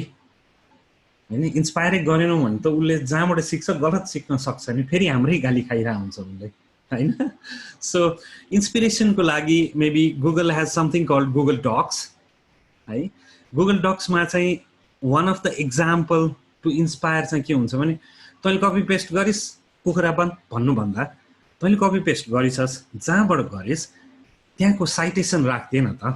हैन इन्स्पायर गरेनौँ भने त उसले जहाँबाट सिक्छ गलत सिक्न सक्छ नि फेरि हाम्रै गाली खाइरा हुन्छ उसले हैन सो इन्स्पिरेसनको लागि maybe Google has something called Google Docs है गुगल डक्समा चाहिँ one of the example to inspire चाहिँ के हुन्छ भने तैँले कपी पेस्ट गरिस् कुखुरा बन्द भन्नुभन्दा तैँले कपी पेस्ट गरिछस् जहाँबाट गरिस् त्यहाँको साइटेसन राख्दैन त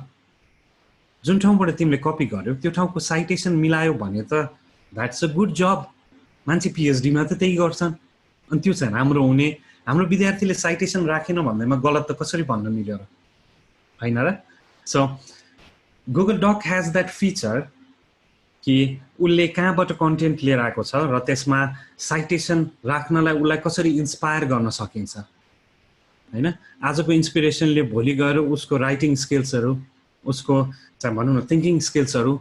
जुन ठाउँबाट तिमीले कपी गर्यो त्यो ठाउँको साइटेसन मिलायो भने त द्याट्स अ गुड जब मान्छे पिएचडीमा त त्यही गर्छन् अनि त्यो चाहिँ राम्रो हुने हाम्रो विद्यार्थीले साइटेसन राखेन भन्दैमा गलत त कसरी भन्न मिल्यो र हैन र so Google duck has that feature कि उसले कहाँबाट कन्टेन्ट लिएर आएको छ र त्यसमा साइटेसन राख्नलाई उसलाई कसरी इन्स्पायर गर्न सकिन्छ हैन आजको इन्स्पिरेसनले भोलि गएर उसको राइटिङ स्किल्सहरू उसको चाहिँ भनौँ न थिङ्किङ स्किल्सहरू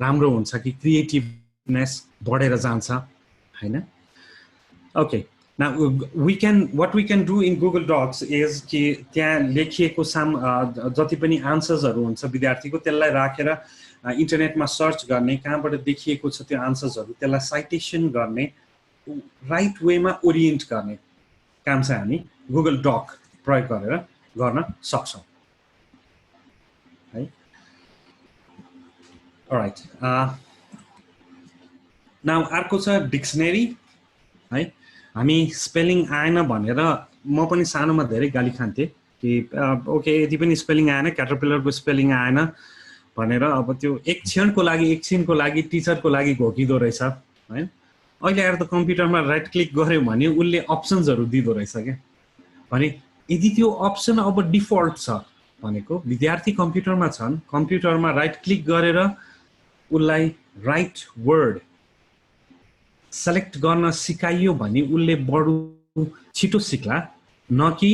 राम्रो हुन्छ कि क्रिएटिभनेस बढेर जान्छ हैन okay now what we can do in Google Docs is कि त्यहाँ लेखिएको जति पनि आन्सर्सहरू हुन्छ विद्यार्थीको त्यसलाई राखेर इन्टरनेटमा सर्च गर्ने कहाँबाट देखिएको छ त्यो आन्सर्सहरू त्यसलाई साइटेसन गर्ने राइट वेमा ओरिएन्ट गर्ने काम चाहिँ हामी गुगल डक प्रयोग गरेर गर्न सक्छौँ है अलराइट नाउ अर्को छ डिक्सनरी है हामी स्पेलिङ आएन भनेर म पनि सानोमा धेरै गाली खान्थेँ कि ओके यति पनि स्पेलिङ आएन क्याटरपिलरको स्पेलिङ आएन भनेर अब त्यो एकछिनको लागि टिचरको लागि घोकिदो रहेछ हैन अहिले आएर त कम्प्युटरमा राइट क्लिक गर्यो भने उसले अप्सन्सहरू दिदो रहेछ के भने यदि त्यो अप्सन अब डिफल्ट छ भनेको विद्यार्थी कम्प्युटरमा छन् कम्प्युटरमा राइट क्लिक गरेर उसलाई राइट वर्ड सेलेक्ट गर्न सिकाइयो भने उसले बढु छिटो सिक्ला न कि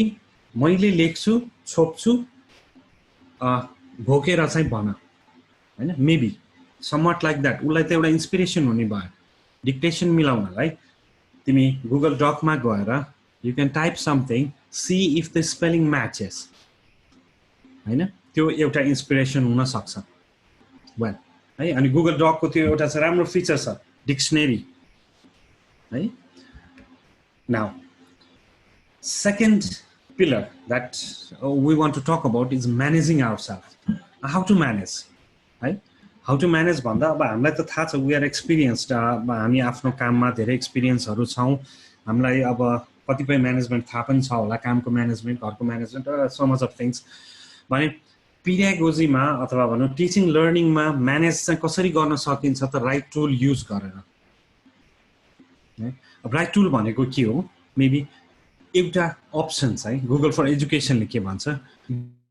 मैले लेख्छु छोप्छु भोकेर चाहिँ भन हैन मेबी समवट लाइक द्याट उसलाई त एउटा इन्स्पिरेसन हुने भयो डिक्टेसन मिलाउनलाई तिमी गुगल डकमा गएर you can type something see if the spelling matches हैन त्यो एउटा इन्स्पिरेसन हुन सक्छ वेल है अनि गुगल डकको त्यो एउटा चाहिँ राम्रो फिचर छ डिक्सनरी है now second pillar that we want to talk about is managing ourselves. How to manage, right? How to manage भन्दा अब हामीलाई त थाहा छ we are experienced हामी आफ्नो काममा धेरै एक्सपिरियन्सहरु छौं हामीलाई अब कतिपय म्यानेजमेन्ट थाहा पनि छ होला कामको म्यानेजमेन्ट घरको management so much of things भने पेडागोजीमा अथवा भनौं टिचिङ लर्निङमा म्यानेज चाहिँ कसरी गर्न सकिन्छ त राइट टुल युज गरेर अब राइट टुल भनेको के हो मेबी एउटा अप्सन चाहिँ गुगल फर एजुकेसनले के भन्छ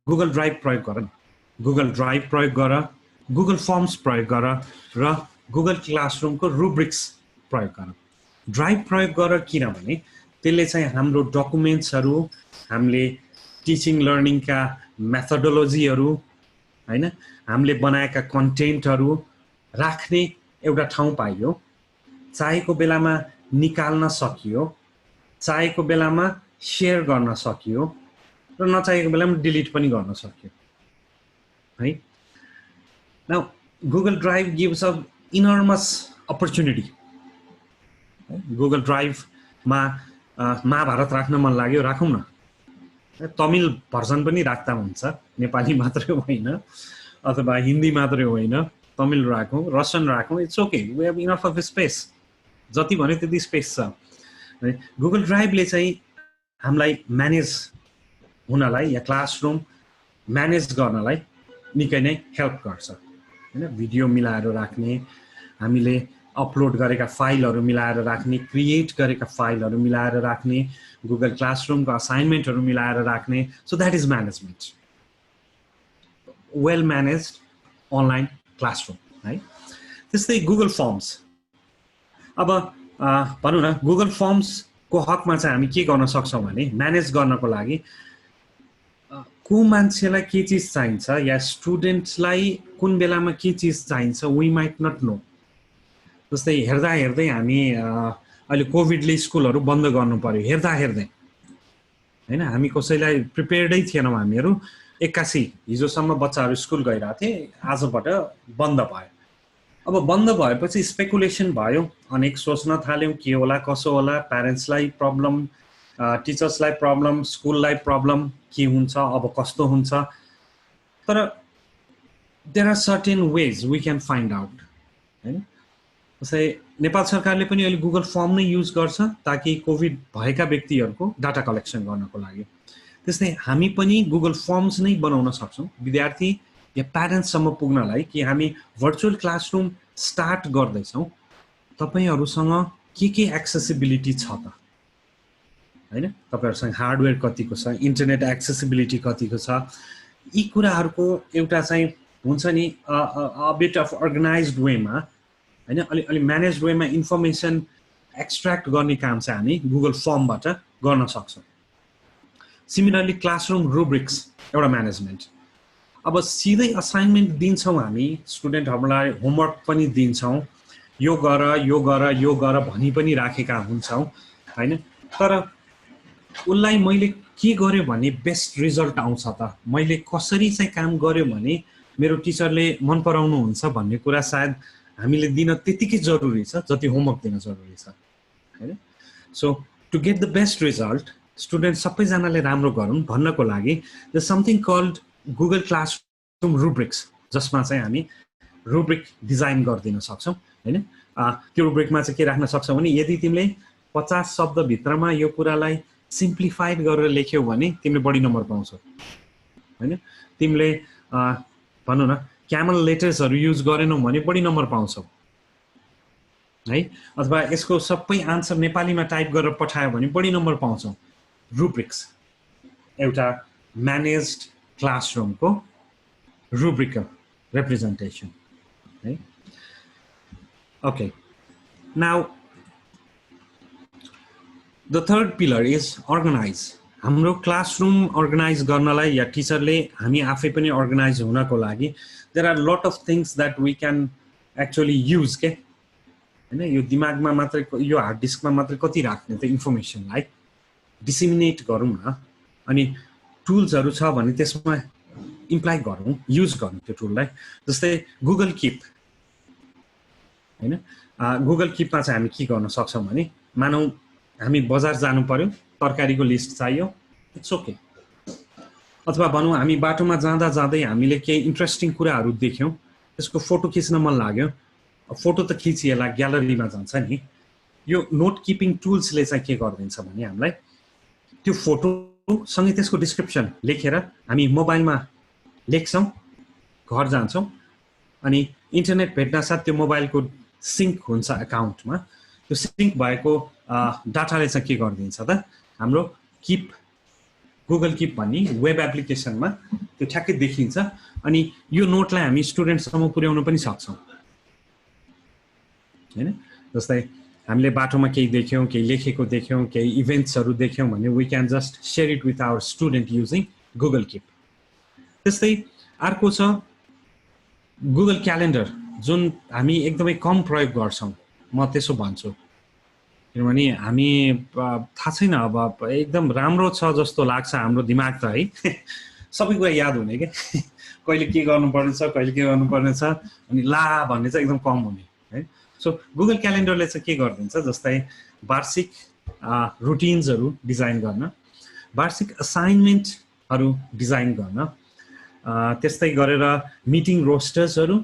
गुगल ड्राइभ प्रयोग गर गुगल ड्राइभ प्रयोग गर गुगल फर्म्स प्रयोग गर र गुगल क्लासरुमको रुब्रिक्स प्रयोग गर ड्राइभ प्रयोग गर किनभने त्यसले चाहिँ हाम्रो डकुमेन्ट्सहरु हामीले टिचिङ लर्निङका मेथोडोलोजीहरु हैन हामीले बनाएका कन्टेन्टहरु राख्ने एउटा ठाउँ पाइयो चाहेको बेलामा निकाल्न सकियो चाहेको बेलामा शेयर गर्न सकियो र नचाहेको बेलामा डिलिट पनि गर्न सकियो है now Google drive gives a enormous opportunity Google ड्राइभमा महाभारत राख्न मन लाग्यो राखौं न तमिल भर्जन पनि राख्दा हुन्छ नेपाली मात्रै होइन अथवा हिन्दी मात्रै होइन तमिल राखौं रसियन राखौं it's okay we have enough of space जति भने त्यति स्पेस छ गुगल ड्राइभले चाहिँ हामीलाई म्यानेज हुनलाई या क्लासरुम म्यानेज गर्नलाई निकै नै हेल्प गर्छ हैन भिडियो मिलाएर राख्ने हामीले अपलोड गरेका फाइलहरु मिलाएर राख्ने क्रिएट गरेका फाइलहरु मिलाएर राख्ने गुगल क्लासरुमको असाइनमेन्टहरु मिलाएर राख्ने so that is management well managed online classroom है त्यस्तै गुगल फर्म्स अब भनौं न गुगल फर्म्स को हकमा चाहिँ हामी के गर्न सक्छौं भने म्यानेज गर्नको लागि को मान्छेलाई के चीज चाहिन्छ या स्टुडेन्ट्सलाई कुन बेलामा के चीज चाहिन्छ वी माइट नट नो जस्तै हेर्दा हेर्दै हामी अहिले कोभिडले स्कुलहरु बन्द गर्नु पर्यो हेर्दा हेर्दै हैन हामी कसैलाई प्रिपेयर्डै थिएनौं हामीहरु 81 हिजोसम्म बच्चाहरु स्कुल गइराथे आजबाट बन्द भयो अब बन्द भएपछि स्पेकुलेसन भयो अनेक सोच्न थाल्यौं के होला कसो होला प्यारेन्ट्सलाई प्रब्लम टिचर्सलाई प्रब्लम स्कुललाई प्रब्लम के हुन्छ अब कस्तो हुन्छ तर there are certain ways we can find out हैन जस्तै नेपाल सरकारले पनि अहिले गुगल फर्म नै युज गर्छ ताकि कोभिड भएका व्यक्तिहरुको डाटा कलेक्सन गर्नको लागि त्यस्तै हामी पनि गुगल फर्म्स नै बनाउन सक्छौं विद्यार्थी या प्यारेन्ट्स सम्म पुग्नलाई कि हामी भर्चुअल क्लासरुम स्टार्ट गर्दैछौं तपाईहरुसँग के एक्सेसिबिलिटी छ त हैन तपाईहरुसँग हार्डवेयर कतिको छ इन्टरनेट एक्सेसिबिलिटी कतिको छ यी कुराहरुको एउटा चाहिँ हुन्छ नि अ बिट अफ अर्गनाइज्ड वेमा हैन अलि म्यानेज्ड वेमा इन्फर्मेसन एक्सट्र्याक्ट गर्ने काम चाहिँ हामी गुगल फर्मबाट गर्न सक्छौं सिमिलरली क्लासरुम रुब्रिक्स एउटा म्यानेजमेन्ट अब सिधै असाइनमेन्ट दिन्छौं हामी स्टुडेन्टहरुलाई होमवर्क पनि दिन्छौं यो गर भनी पनि राखेका हुन्छौं हैन तर उलाई मैले के गर्यो भने बेस्ट रिजल्ट आउँछ त मैले कसरी चाहिँ काम गर्यो भने मेरो टिचरले मन पराउनु हुन्छ भन्ने कुरा सायद हामीले दिन त्यतिकै जरुरी छ जति होमवर्क दिन जरुरी छ हैन so to get the best result student सबैजनाले राम्रो गरून् भन्नको लागि the something called Google classroom rubrics जसमा चाहिँ हामी रुब्रिक डिजाइन गर्दिन सक्छौं हैन त्यो रुब्रिकमा चाहिँ के राख्न सक्छौं भने यदि तिमीले 50 शब्द भित्रमा यो कुरालाई सिम्प्लिफाइड गरेर लेख्यौ भने तिमीले बढी नम्बर पाउँछौ हैन तिमीले भनौं न क्यामल लेटर्सहरु युज गरेनौ भने बढी नम्बर पाउँछौ है अथवा यसको सबै आन्सर नेपालीमा टाइप गरेर पठायो भने बढी नम्बर पाउँछौ रुब्रिक्स एउटा म्यानेज्ड क्लासरुमको rubric representation right okay now the third pillar is organize हाम्रो क्लासरुम अर्गनाइज गर्नलाई या टिचरले हामी आफै पनि अर्गनाइज हुनको लागि there are lot of things that we can actually use के हैन यो दिमागमा मात्र यो हार्ड डिस्कमा मात्र कति राख्ने त इन्फर्मेसनलाई डिसेमिनेट गरौँ न अनि टुल्सहरु छ भने त्यसमा इम्प्लाइ गरौँ युज गरौँ त्यो टुललाई जस्तै गुगल कीप हैन गुगल किपमा चाहिँ हामी के गर्न सक्छौँ भने मानौ हामी बजार जानु पर्यो तरकारीको लिस्ट चाहियो इट्स ओके अथवा भनौँ हामी बाटोमा जाँदा जाँदै हामीले केही इन्ट्रेस्टिङ कुराहरू देख्यौँ त्यसको फोटो खिच्न मन लाग्यो फोटो त खिचिएला ग्यालरीमा जान्छ नि यो नोट किपिङ टुल्सले चाहिँ के गरिदिन्छ भने हामीलाई त्यो फोटो सँगै त्यसको डिस्क्रिप्सन लेखेर हामी मोबाइलमा लेख्छौँ घर जान्छौँ अनि इन्टरनेट भेट्न साथ त्यो मोबाइलको सिङ्क हुन्छ एकाउन्टमा त्यो सिङ्क भएको डाटाले चाहिँ के गरिदिन्छ त हाम्रो किप गुगल किप भन्ने वेब एप्लिकेसनमा त्यो ठ्याक्कै देखिन्छ अनि यो नोटलाई हामी स्टुडेन्टसम्म पुर्याउन पनि सक्छौँ हैन जस्तै हामीले बाटोमा केही देख्यौँ केही लेखेको देख्यौँ केही इभेन्ट्सहरू देख्यौँ भने we can just share it with our student using Google Keep त्यस्तै अर्को छ गुगल क्यालेन्डर जुन हामी एकदमै कम प्रयोग गर्छौँ म त्यसो भन्छु किनभने हामी थाहा छैन अब एकदम राम्रो छ जस्तो लाग्छ हाम्रो दिमाग त है सबै कुरा याद हुने के कहिले के गर्नुपर्ने छ कहिले के गर्नुपर्ने छ अनि ला भन्ने चाहिँ एकदम कम हुने है सो गुगल क्यालेन्डरले चाहिँ के गरिदिन्छ जस्तै वार्षिक रुटिन्सहरू डिजाइन गर्न वार्षिक असाइनमेन्टहरू डिजाइन गर्न त्यस्तै गरेर मिटिङ रोस्टर्सहरू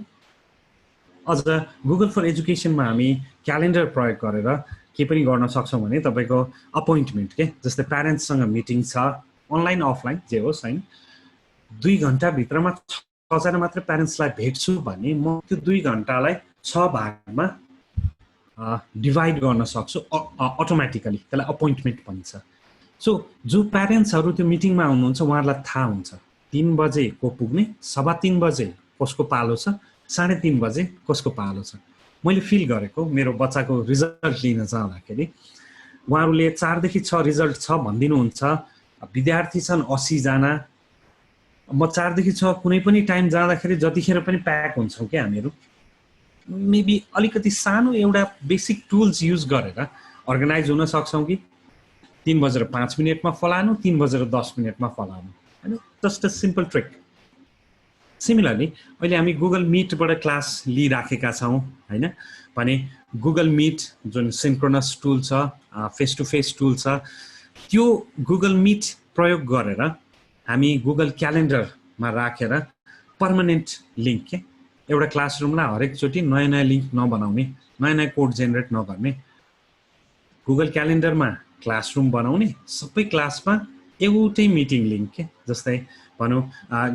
अझ गुगल फर एजुकेसनमा हामी क्यालेन्डर प्रयोग गरेर के पनि गर्न सक्छौँ भने तपाईँको अपोइन्टमेन्ट के जस्तै प्यारेन्ट्ससँग मिटिङ छ अनलाइन अफलाइन जे होस् होइन 2 घन्टाभित्रमा 6 जना मात्र प्यारेन्ट्सलाई भेट्छु भने म त्यो 2 घन्टालाई 6 भागमा डिभाइड गर्न सक्छु अटोमेटिकली त्यसलाई अपोइन्टमेन्ट भनिन्छ सो जो प्यारेन्ट्सहरू त्यो मिटिङमा आउनुहुन्छ उहाँहरूलाई थाहा हुन्छ 3 बजे को पुग्ने 3:15 बजे कसको पालो छ 3:30 बजे कसको पालो छ मैले फिल गरेको मेरो बच्चाको रिजल्ट लिन जाँदाखेरि उहाँहरूले 4 देखि 6 रिजल्ट छ भनिदिनुहुन्छ विद्यार्थी छन् 80 जना म 4 देखि 6 कुनै पनि टाइम जाँदाखेरि जतिखेर पनि प्याक हुन्छौँ क्या हामीहरू मेबी अलिकति सानो एउटा बेसिक टुल्स युज गरेर अर्गनाइज हुन सक्छौँ कि 3:05 फलानु 3:10 फलानु हैन just a simple trick similarly अहिले हामी गुगल मिटबाट क्लास लिइराखेका छौँ हैन भने गुगल मिट जुन सिन्क्रोनस टुल छ फेस टु फेस टुल छ त्यो गुगल मिट प्रयोग गरेर हामी गुगल क्यालेन्डरमा राखेर पर्मानेन्ट लिङ्क के एउटा क्लासरुमलाई हरेकचोटि नयाँ नयाँ लिङ्क नबनाउने नयाँ नयाँ कोड जेनेरेट नगर्ने गुगल क्यालेन्डरमा क्लासरुम बनाउने सबै क्लासमा एउटै मिटिङ लिङ्क के जस्तै भनौँ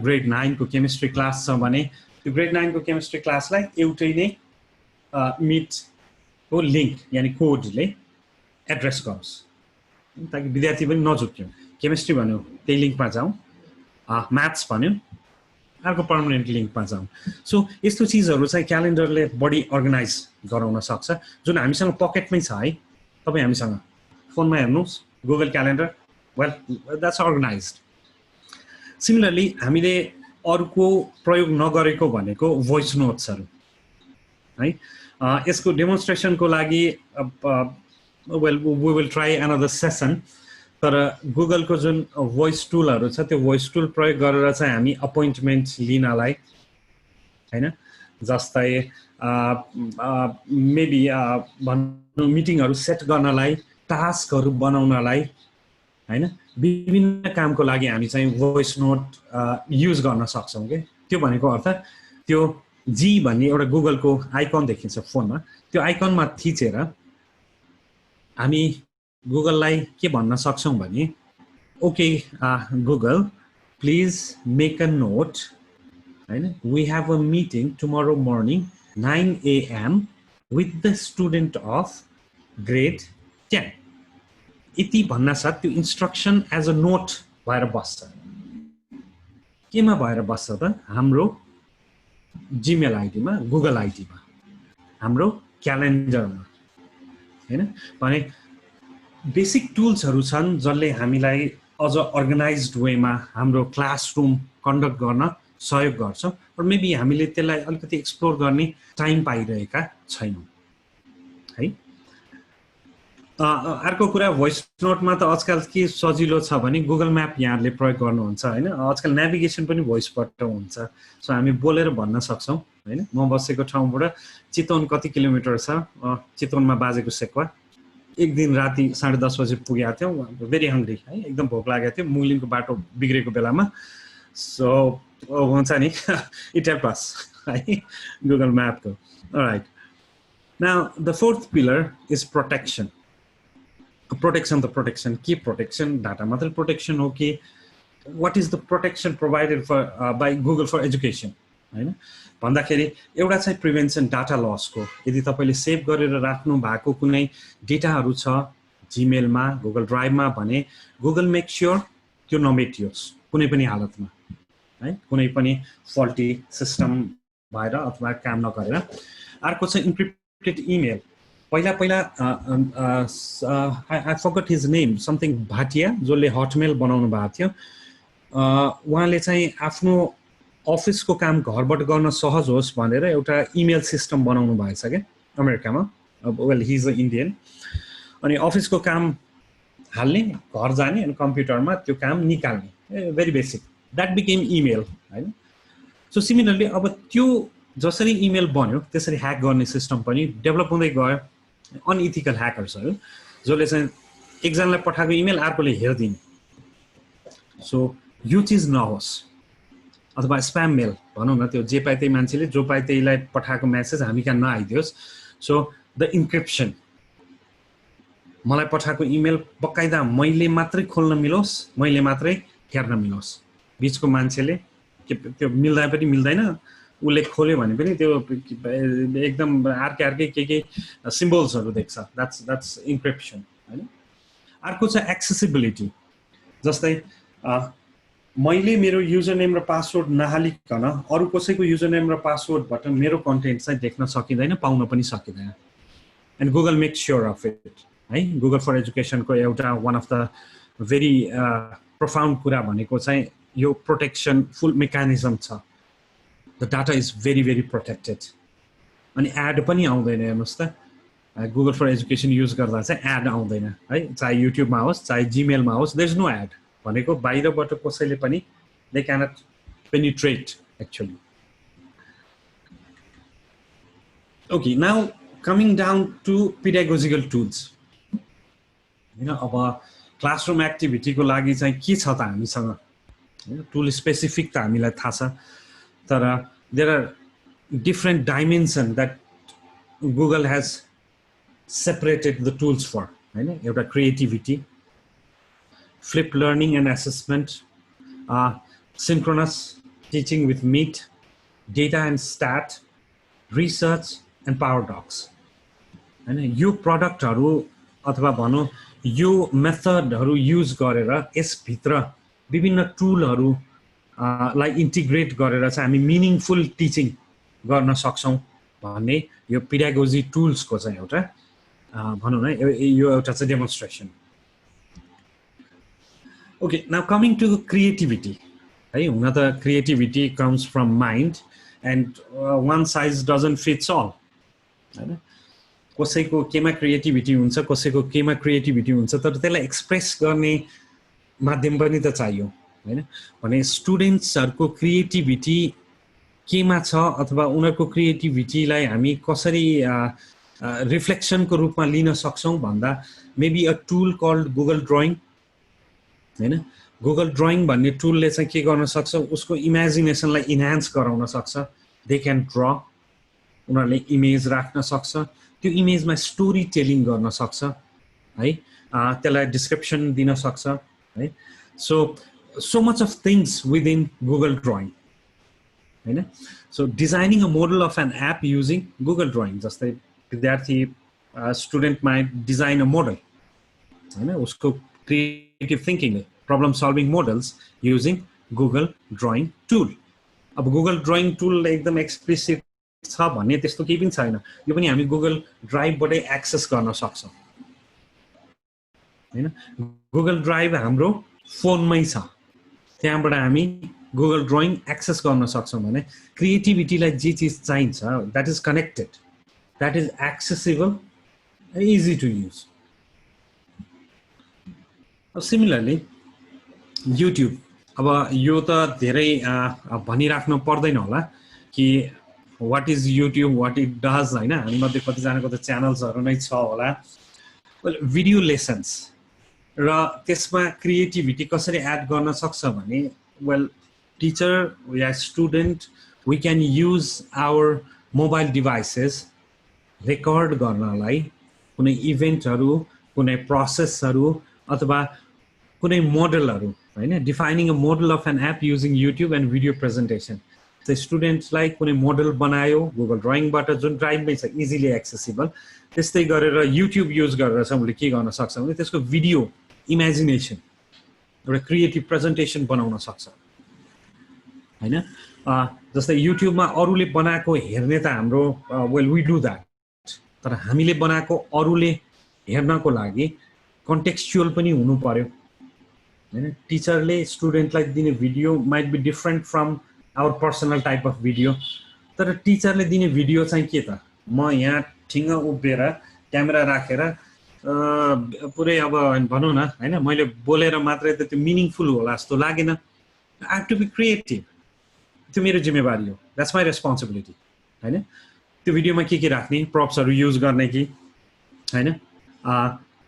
ग्रेड 9 को केमिस्ट्री क्लास छ भने त्यो ग्रेड 9 को केमिस्ट्री क्लासलाई एउटै नै मिटको लिङ्क यानि कोडले एड्रेस गरोस् ताकि विद्यार्थी पनि नझुक्क्यौँ केमिस्ट्री भन्यो त्यही लिङ्कमा जाउँ म्याथ्स भन्यो अर्को पर्मानेन्ट लिङ्कमा जाउँ सो यस्तो चिजहरू चाहिँ क्यालेन्डरले बढी अर्गनाइज गराउन सक्छ जुन हामीसँग पकेटमै छ है तपाईँ हामीसँग फोनमा हेर्नुहोस् Google calendar well that's organized similarly हामीले अर्को प्रयोग नगरेको भनेको भोइस नोट्सहरू है यसको डेमोन्स्ट्रेसनको लागि well we will try another session तर गुगलको जुन भोइस टुलहरू छ त्यो भोइस टुल प्रयोग गरेर चाहिँ हामी अपोइन्टमेन्ट लिनलाई हैन जस्तै मेबी भनौँ मिटिङहरू सेट गर्नलाई टास्कहरू बनाउनलाई हैन विभिन्न कामको लागि हामी चाहिँ भोइस नोट युज गर्न सक्छौँ के त्यो भनेको अर्थ त्यो जी भन्ने एउटा गुगलको आइकन देखिन्छ फोनमा त्यो आइकनमा थिचेर हामी गुगललाई के भन्न सक्छौँ भने okay Google please make a note हैन we have a meeting tomorrow morning 9 AM with the student of grade 10 यति भन्न साथ त्यो इन्स्ट्रक्सन एज अ नोट भएर बस्छ केमा भएर बस्छ त हाम्रो जीमेल आइडीमा गुगल आइडीमा हाम्रो क्यालेन्डरमा हैन भने बेसिक टुल्सहरू छन् जसले हामीलाई अझ अर्गनाइज्ड वेमा हाम्रो क्लासरुम कन्डक्ट गर्न सहयोग गर्छ र मेबी हामीले त्यसलाई अलिकति एक्सप्लोर गर्ने टाइम पाइरहेका छैनौँ है अर्को कुरा भोइस नोटमा त आजकल के सजिलो छ भने गुगल म्याप यहाँले प्रयोग गर्नुहुन्छ होइन आजकल नेभिगेसन पनि भोइसबाट हुन्छ सो हामी बोलेर भन्न सक्छौँ होइन म बसेको ठाउँबाट चितवन कति किलोमिटर छ चितवनमा बाजेको सेक्वा एक दिन राति 10:30 बजे पुगेका थियौँ भेरी हङ्ग्री है एकदम भोक लागेको थियो मुगलिनको बाटो बिग्रेको बेलामा सो हुन्छ नि इट हेल्प अस है गुगल म्यापको right now the fourth pillar is protection protection के प्रोटेक्सन डाटा मात्रै प्रोटेक्सन हो कि what is the protection provided for by Google for education होइन भन्दाखेरि एउटा चाहिँ प्रिभेन्सन डाटा लसको यदि तपाईँले सेभ गरेर राख्नु भएको कुनै डेटाहरू छ जिमेलमा गुगल ड्राइभमा भने गुगल मेक स्योर त्यो नमेटियोस् कुनै पनि हालतमा है कुनै पनि फल्टी सिस्टम भएर अथवा काम नगरेर अर्को चाहिँ इन्क्रिप्टेड इमेल पहिला I forgot his name something Bhatia जसले हटमेल बनाउनु भएको थियो उहाँले चाहिँ आफ्नो अफिसको काम घरबाट गर्न सहज होस् भनेर एउटा इमेल सिस्टम बनाउनु भएछ क्या अमेरिकामा well he is a Indian अनि अफिसको काम हाल्ने घर जाने अनि कम्प्युटरमा त्यो काम निकाल्ने very basic that became email होइन सो सिमिलरली अब त्यो जसरी इमेल बन्यो त्यसरी ह्याक गर्ने सिस्टम पनि डेभलप हुँदै गयो अनइथिकल ह्याकर्सहरू जसले चाहिँ एकजनालाई पठाएको इमेल अर्कोले हेरिदिने सो यो चिज नहोस् अथवा स्प्याम मेल भनौँ न त्यो जे पाए त्यही मान्छेले जो पाए त्यहीलाई पठाएको म्यासेज हामी कहाँ नआइदियोस् सो द इन्क्रिप्सन मलाई पठाएको इमेल बकाइदा मैले मात्रै खोल्न मिलोस् मैले मात्रै हेर्न मिलोस् बिचको मान्छेले त्यो मिल्दा पनि मिल्दैन उसले खोल्यो भने पनि त्यो एकदम अर्कै के सिम्बल्सहरू देख्छ द्याट्स इन्क्रिप्सन होइन अर्को चाहिँ एक्सेसिबिलिटी जस्तै मैले मेरो युजर नेम र पासवर्ड नहालिकन अरू कसैको युजर नेम र पासवर्डबाट मेरो कन्टेन्ट चाहिँ देख्न सकिँदैन पाउन पनि सकिँदैन and Google make sure of it है गुगल फर एजुकेसनको एउटा one of the very profound कुरा भनेको चाहिँ यो प्रोटेक्सन फुल मेकानिजम छ the data is very very protected अनि एड पनि आउँदैन हेर्नुहोस् त गुगल फर एजुकेसन युज गर्दा चाहिँ एड आउँदैन है चाहे युट्युबमा होस् चाहे जिमेलमा होस् देयर इज नो एड भनेको बाहिरबाट कसैले पनि they cannot penetrate actually okay now coming down to pedagogical tools होइन अब क्लासरुम एक्टिभिटीको लागि चाहिँ के छ त हामीसँग होइन टुल स्पेसिफिक त हामीलाई थाहा छ तर there are different dimension that Google has separated the tools for होइन एउटा creativity flipped learning and assessment, synchronous teaching with Meet, data and stat, research and power docs. And यो प्रोडक्टहरु अथवा भनौं यो मेथडहरु युज गरेर यसभित्र विभिन्न टुलहरु लाई इन्टिग्रेट गरेर चाहिँ हामी मिनिङफुल टिचिङ गर्न सक्छौं भन्ने यो पेडागोजी टुल्स को चाहिँ एउटा भनौं न यो एउटा चाहिँ demonstration Okay, now coming to creativity. Hey, another creativity comes from mind, and one size doesn't fit all. कसैको केमा क्रिएटिभिटी हुन्छ कसैको केमा क्रिएटिभिटी हुन्छ तर त्यसलाई एक्सप्रेस गर्ने माध्यम पनि त चाहियो हैन भने स्टुडेन्ट्सहरुको क्रिएटिभिटी केमा छ अथवा उनीहरुको क्रिएटिभिटीलाई हामी कसरी रिफ्लेक्सनको रूपमा लिन सक्छौं भन्दा maybe a tool called Google drawing हैन गुगल ड्राइङ भन्ने टुलले चाहिँ के गर्न सक्छ उसको इमेजिनेसनलाई इन्हान्स गराउन सक्छ दे क्यान ड्र उनीहरुले इमेज राख्न सक्छ त्यो इमेजमा स्टोरी टेलिङ गर्न सक्छ है त्यसलाई डिस्क्रिप्सन दिन सक्छ है so much of things within Google Drawing हैन so designing a model of an app using Google Drawing जस्तै विद्यार्थी student might design a model हैन उसको creative thinking problem solving models using Google Drawing tool अब Google Drawing tool एकदम explicit छ भन्ने त्यस्तो केही पनि छैन यो पनि हामी Google Drive बाटै एक्सेस गर्न सक्छौं हैन Google Drive हाम्रो फोनमै छ त्यहाँबाट हामी Google Drawing एक्सेस गर्न सक्छौं भने क्रिएटिभिटीलाई जे चीज चाहिन्छ that is connected that is accessible and easy to use similarly YouTube, अब यो त धेरै भनिराख्नु पर्दैन होला कि what is YouTube, what it does, होइन? हामीमध्ये कतिजनाको त च्यानल्सहरू नै छ होला। भिडियो लेसन्स र त्यसमा क्रिएटिभिटी कसरी एड गर्न सक्छ भने, वेल, टिचर या student, we can use our mobile devices record गर्नलाई कुनै इभेन्टहरू, कुनै प्रोसेसहरू अथवा कुनै मोडलहरू, होइन? Defining a model of an app using YouTube and video presentation. त्यो स्टुडेन्ट्सलाई कुनै मोडल बनायो गुगल ड्रइङबाट, जुन ड्राइभमै छ, इजिली एक्सेसिबल, त्यस्तै गरेर युट्युब युज गरेर चाहिँ उसले के गर्न सक्छ भने त्यसको भिडियो इमेजिनेसन, एउटा क्रिएटिभ प्रेजेन्टेसन बनाउन सक्छ, होइन? जस्तै युट्युबमा अरूले बनाएको हेर्ने त हाम्रो, वेल, वी डु द्याट, तर हामीले बनाएको अरूले हेर्नको लागि कन्टेक्स्चुअल पनि हुनु पर्यो, होइन? टिचरले स्टुडेन्टलाई दिने video might be different from our personal type of video, तर टिचरले दिने भिडियो चाहिँ के त, म यहाँ ठिङ्ग उभिएर क्यामेरा राखेर पुरै, अब भनौँ न, होइन, मैले बोलेर मात्रै त त्यो मिनिङफुल होला जस्तो लागेन। I have to be creative, त्यो मेरो जिम्मेवारी हो, द्याट्स माई रेस्पोन्सिबिलिटी, होइन? त्यो भिडियोमा के राख्ने, प्रप्सहरू युज गर्ने कि, होइन,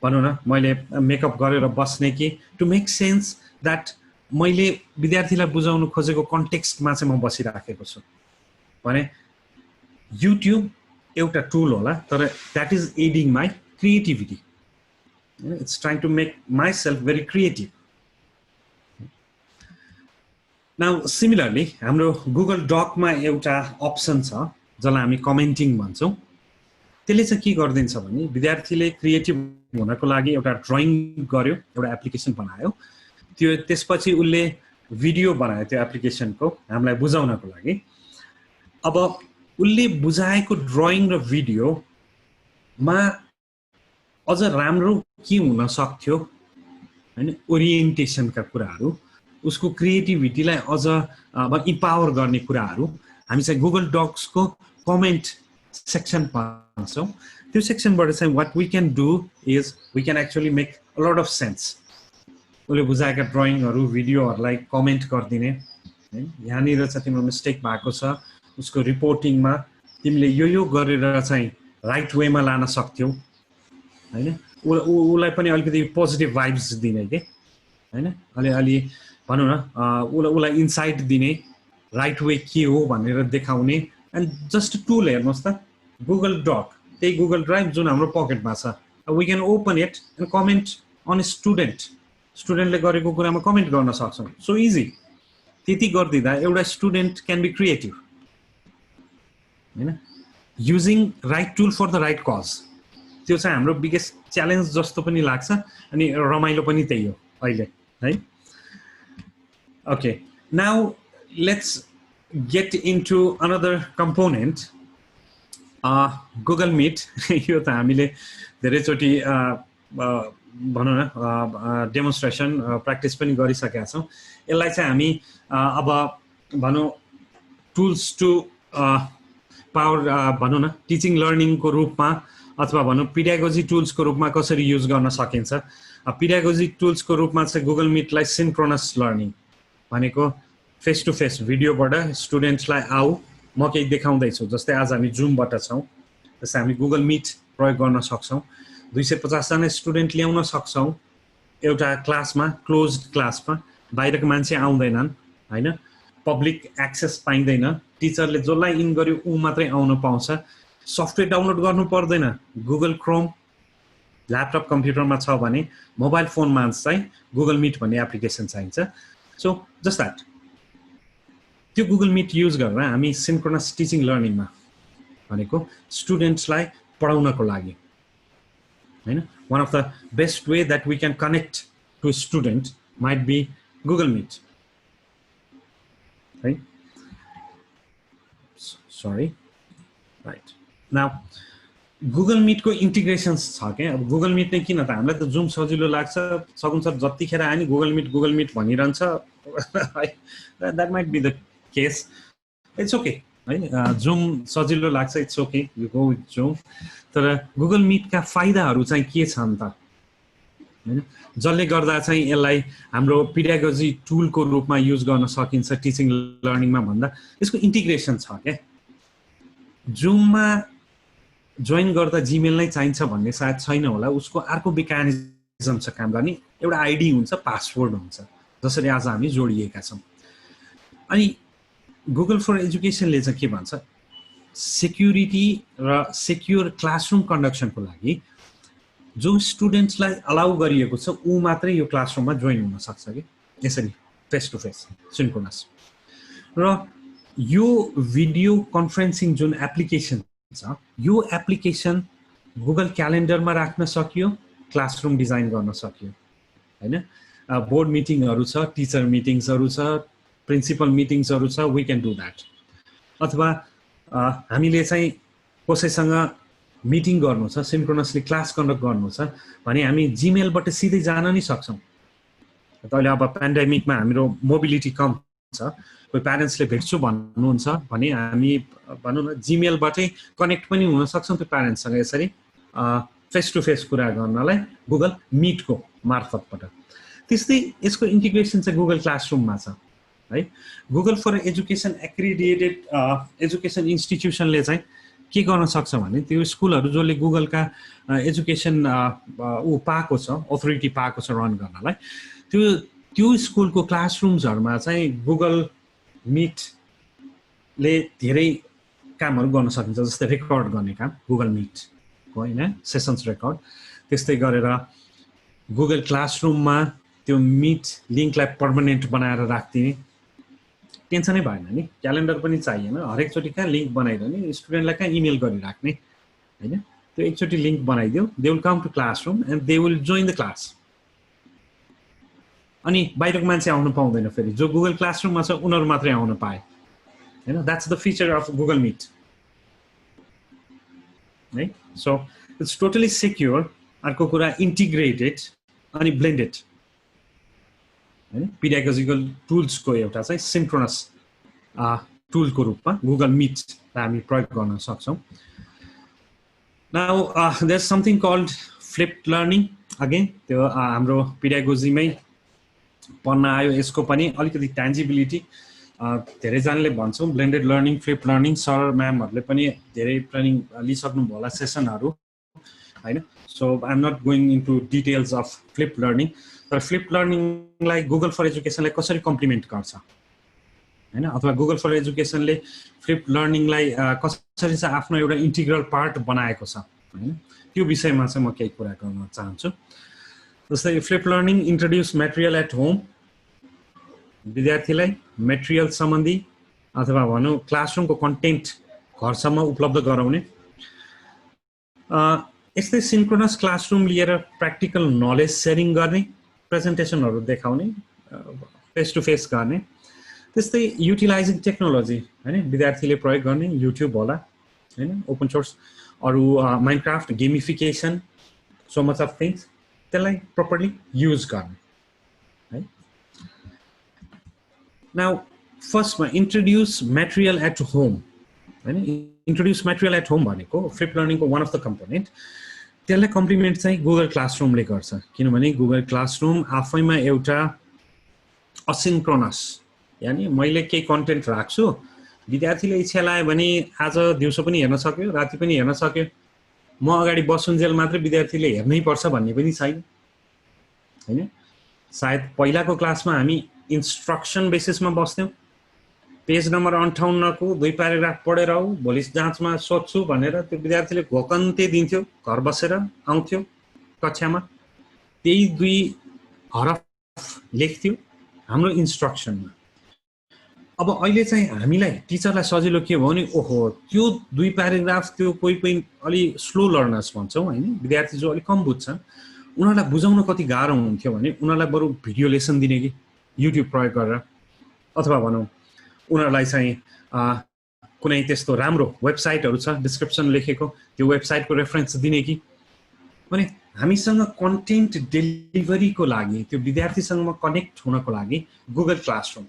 भनौँ न, मैले मेकअप गरेर बस्ने कि, टु मेक सेन्स द्याट मैले विद्यार्थीलाई बुझाउनु खोजेको कन्टेक्स्टमा चाहिँ म बसिराखेको छु भने युट्युब एउटा टुल होला, तर that is adding my creativity, it's trying to make myself very creative. Now similarly हाम्रो गुगल डकमा एउटा अप्सन छ जसलाई हामी कमेन्टिङ भन्छौँ। त्यसले चाहिँ के गरिदिन्छ भने विद्यार्थीले क्रिएटिभ हुनको लागि एउटा ड्रइङ गर्यो, एउटा एप्लिकेसन बनायो, त्यो त्यसपछि उसले भिडियो बनायो त्यो एप्लिकेसनको हामीलाई बुझाउनको लागि। अब उसले बुझाएको ड्रइङ र भिडियोमा अझ राम्रो के हुन सक्थ्यो, होइन? ओरिएन्टेसनका कुराहरू, उसको क्रिएटिभिटीलाई अझ इम्पावर गर्ने कुराहरू हामी चाहिँ गुगल डक्सको कमेन्ट सेक्सन पाउँछौँ। त्यो सेक्सनबाट चाहिँ what we can do is we can actually make a lot of sense. उसले बुझाएका ड्रइङहरू, भिडियोहरूलाई कमेन्ट गरिदिने, है, यहाँनिर चाहिँ तिम्रो मिस्टेक भएको छ, उसको रिपोर्टिङमा तिमीले यो गरेर चाहिँ राइट वेमा लान सक्थ्यौ, होइन? उसलाई पनि अलिकति पोजिटिभ भाइब्स दिने के, होइन? अलि भनौँ न, उसलाई इन्साइट दिने, राइट वे के हो भनेर देखाउने। एन्ड जस्ट टुल हेर्नुहोस् त, गुगल डक, त्यही गुगल ड्राइभ जुन हाम्रो पकेटमा छ, we can open it and comment on स्टुडेन्टले गरेको कुरामा कमेन्ट गर्न सक्छौँ। So easy. त्यति गरिदिँदा एउटा स्टुडेन्ट क्यान बी क्रिएटिभ, होइन? Using right tool for the right cause, त्यो चाहिँ हाम्रो बिगेस्ट च्यालेन्ज जस्तो पनि लाग्छ अनि रमाइलो पनि त्यही हो अहिले, है? Okay, now let's get into another component, Google Meet. यो त हामीले धेरैचोटि भनौँ न डेमोन्स्ट्रेसन प्र्याक्टिस पनि गरिसकेका छौँ। यसलाई चाहिँ हामी अब भनौँ टुल्स टु पावर, भनौँ न टिचिङ लर्निङको रूपमा अथवा भनौँ पिडागोजी टुल्सको रूपमा कसरी युज गर्न सकिन्छ। पिडागोजी टुल्सको रूपमा चाहिँ गुगल मिटलाई सिन्क्रोनस लर्निङ भनेको फेस टु फेस भिडियोबाट स्टुडेन्ट्सलाई आऊ म केही देखाउँदैछु, जस्तै आज हामी जुमबाट छौँ, त्यस्तै हामी गुगल मिट प्रयोग गर्न सक्छौँ। 250 जना स्टुडेन्ट ल्याउन सक्छौँ एउटा क्लासमा, क्लोज्ड क्लासमा, बाहिरको मान्छे आउँदैनन्, होइन? पब्लिक एक्सेस पाइँदैन, टिचरले जसलाई इन गर्यो ऊ मात्रै आउन पाउँछ। सफ्टवेयर डाउनलोड गर्नु पर्दैन, गुगल क्रोम ल्यापटप कम्प्युटरमा छ भने मोबाइल फोनमा चाहिँ गुगल मिट भन्ने एप्लिकेसन चाहिन्छ। सो जस्ट द्याट, त्यो गुगल मिट युज गरेर हामी सिन्क्रोनस टिचिङ लर्निङमा भनेको स्टुडेन्ट्सलाई पढाउनको लागि, होइन, one of the best way that we can connect to student might be Google meet, है? Sorry, right. नाउ गुगल मिटको इन्टिग्रेसन्स छ क्या। अब गुगल मिट नै किन त, हामीलाई त जुम सजिलो लाग्छ, सकुन्सर जतिखेर आयो नि गुगल मिट भनिरहन्छ, that might be the case, it's okay, है? जुम सजिलो लाग्छ, it's okay, you go with Zoom. तर गुगल मिटका फाइदाहरू चाहिँ के छन् त हैन जसले गर्दा चाहिँ यसलाई हाम्रो पेडागोजी टुलको रूपमा युज गर्न सकिन्छ टिचिङ लर्निङमा भन्दा यसको इन्टिग्रेसन छ के जुममा जोइन गर्दा जीमेल नै चाहिन्छ भन्ने सायद छैन होला उसको अर्को मेकानिजम छ काम गर्ने एउटा आइडी हुन्छ पासवर्ड हुन्छ जसरी आज हामी जोडिएका छौं अनि गुगल फर एजुकेसनले चाहिँ के भन्छ सेक्युरिटी र सेक्युर क्लासरुम कन्डक्सनको लागि जो स्टुडेन्ट्सलाई अलाउ गरिएको छ ऊ मात्रै यो क्लासरुममा जोइन हुन सक्छ के यसरी फेस टु फेस सिन्क्रोनस र यो भिडियो कन्फरेन्सिङ जुन एप्लिकेसन छ यो एप्लिकेसन गुगल क्यालेन्डरमा राख्न सकियो क्लासरुम डिजाइन गर्न सकियो हैन बोर्ड मिटिङहरु छ टिचर मिटिङ्सहरु छ प्रिन्सिपल मिटिङ्सहरु छ वी क्यान डु दैट अथवा हामीले चाहिँ कसैसँग मिटिङ गर्नु छ सिन्क्रोनसली क्लास कन्डक्ट गर्नु छ भने हामी जीमेलबाट सिधै जान नि सक्छौं तैले अब पेन्डेमिकमा हाम्रो मोबिलिटी कम छ कोही प्यारेन्ट्सले भेट्छु भन्नुहुन्छ भने हामी भनौं न जीमेलबाटै कनेक्ट पनि हुन सक्छौं त्यो प्यारेन्ट्ससँग यसरी फेस टु फेस कुरा गर्नलाई गुगल मिटको मार्फतबाट त्यस्तै यसको इन्टिग्रेसन चाहिँ गुगल क्लासरुममा छ है गुगल फर एजुकेसन एक्रिडिएटेड एजुकेसन इन्स्टिट्युसनले चाहिँ के गर्न सक्छ भने त्यो स्कुलहरु जसले गुगलका एजुकेसन पाएको छ अथोरिटी पाएको छ रन गर्नलाई त्यो स्कुलको क्लासरुम्सहरुमा चाहिँ गुगल मिटले धेरै कामहरु गर्न सकिन्छ जस्तै रेकर्ड गर्ने काम गुगल मिटको हैन सेसन्स रेकर्ड त्यस्तै गरेर गुगल क्लासरुममा त्यो मिट लिंकलाई पर्मानेन्ट बनाएर राख्दिने टेन्सनै भएन नि क्यालेन्डर पनि चाहिएन हरेक चोटी कहाँ लिंक बनाइरहने स्टुडेन्टलाई कहाँ इमेल गरिराख्ने हैन त्यो एकचोटी लिंक बनाइदियो they will come to classroom and they will join the class अनि बाहिरको मान्छे आउन पाउँदैन फेरि जो गुगल क्लासरुममा छ उनीहरु मात्रै आउन पाए हैन that's the feature of Google meet है सो इट्स टोटली सेक्युर अर्को कुरा इन्टिग्रेटेड अनि ब्लेन्डेड हैन पेडागोजिकल टुल्सको एउटा चाहिँ सिन्क्रोनस टुलको रूपमा गुगल मिटलाई हामी प्रयोग गर्न सक्छौं now there is something called flipped learning again त्यो हाम्रो पेडागोजीमै पढ्न आयो यसको पनि अलिकति ट्यान्जिबिलिटी धेरै जनाले भन्छौं blended learning flipped learning sir म्यामहरुले पनि धेरै ट्रेनिङ लिइसक्नु भयो होला सेसनहरु हैन so I am not going into details of flipped learning तर फ्लिप्ड लर्निङलाई गुगल फर एजुकेसनलाई कसरी कम्प्लिमेन्ट गर्छ हैन अथवा गुगल फर एजुकेसनले फ्लिप्ड लर्निङलाई कसरी चाहिँ आफ्नो एउटा इन्टिग्रल पार्ट बनाएको छ हैन त्यो विषयमा चाहिँ म केही कुरा गर्न चाहन्छु जस्तै flipped learning introduce material at home विद्यार्थीलाई मटेरियल सम्बन्धी अथवा भनौं क्लासरुमको कन्टेन्ट घरसम्म उपलब्ध गराउने यस्तै सिन्क्रोनस क्लासरुम लिएर प्र्याक्टिकल नलेज शेयरिङ गर्ने प्रेजेन्टेसनहरु देखाउने फेस टु फेस गर्ने त्यस्तै युटिलाइजिङ टेक्नोलोजी हैन विद्यार्थीले प्रयोग गर्ने युट्युब होला हैन ओपन सोर्स अरु Minecraft gamification so much of things त्यसलाई प्रपरली युज गर्ने है नाउ फर्स्टमा इन्ट्रोड्युस मटेरियल एट होम हैन इन्ट्रोड्युस मटेरियल एट होम भनेको फ्लिप्ड लर्निङको वान अफ द कम्पोनेन्ट त्यसलाई कम्प्लिमेन्ट चाहिँ गुगल क्लासरुमले गर्छ किनभने गुगल क्लासरुम आफैमा एउटा असिन्क्रोनस यानी मैले केही कन्टेन्ट राख्छु विद्यार्थीले इच्छा लायो भने आज दिउँसो पनि हेर्न सक्यो राति पनि हेर्न सक्यो म अगाडि बसुन्जेल मात्र विद्यार्थीले हेर्नै पर्छ भन्ने पनि छैन हैन सायद पहिलाको क्लासमा हामी इन्स्ट्रक्सन बेसिसमा बस्थ्यौं पेज नम्बर 58 को 2 प्याराग्राफ पढेर आऊ भोलि जाँचमा सोध्छु भनेर त्यो विद्यार्थीले घोकन्ते दिन्थ्यो घर बसेर आउँथ्यो कक्षामा त्यही 2 हरफ लेख्थ्यो हाम्रो इन्स्ट्रक्सनमा अब अहिले चाहिँ हामीलाई टिचरलाई सजिलो के भयो भने ओहो त्यो 2 प्याराग्राफ त्यो कोही अलि स्लो लर्नर्स भन्छौं हैन विद्यार्थी जो अलि कम बुझ्छन् उनीहरुलाई बुझाउन कति गाह्रो हुन्थ्यो भने उनीहरुलाई बरु भिडियो लेसन दिने कि युट्युब प्रयोग गरेर अथवा भनौं उनीहरुलाई चाहिँ कुनै त्यस्तो राम्रो वेबसाइटहरु छ डिस्क्रिप्सन लेखेको त्यो वेबसाइटको रेफरेन्स दिने कि भने हामीसँग कन्टेन्ट डेलिभरीको लागि त्यो विद्यार्थीसँग कनेक्ट हुनको लागि गुगल क्लासरुम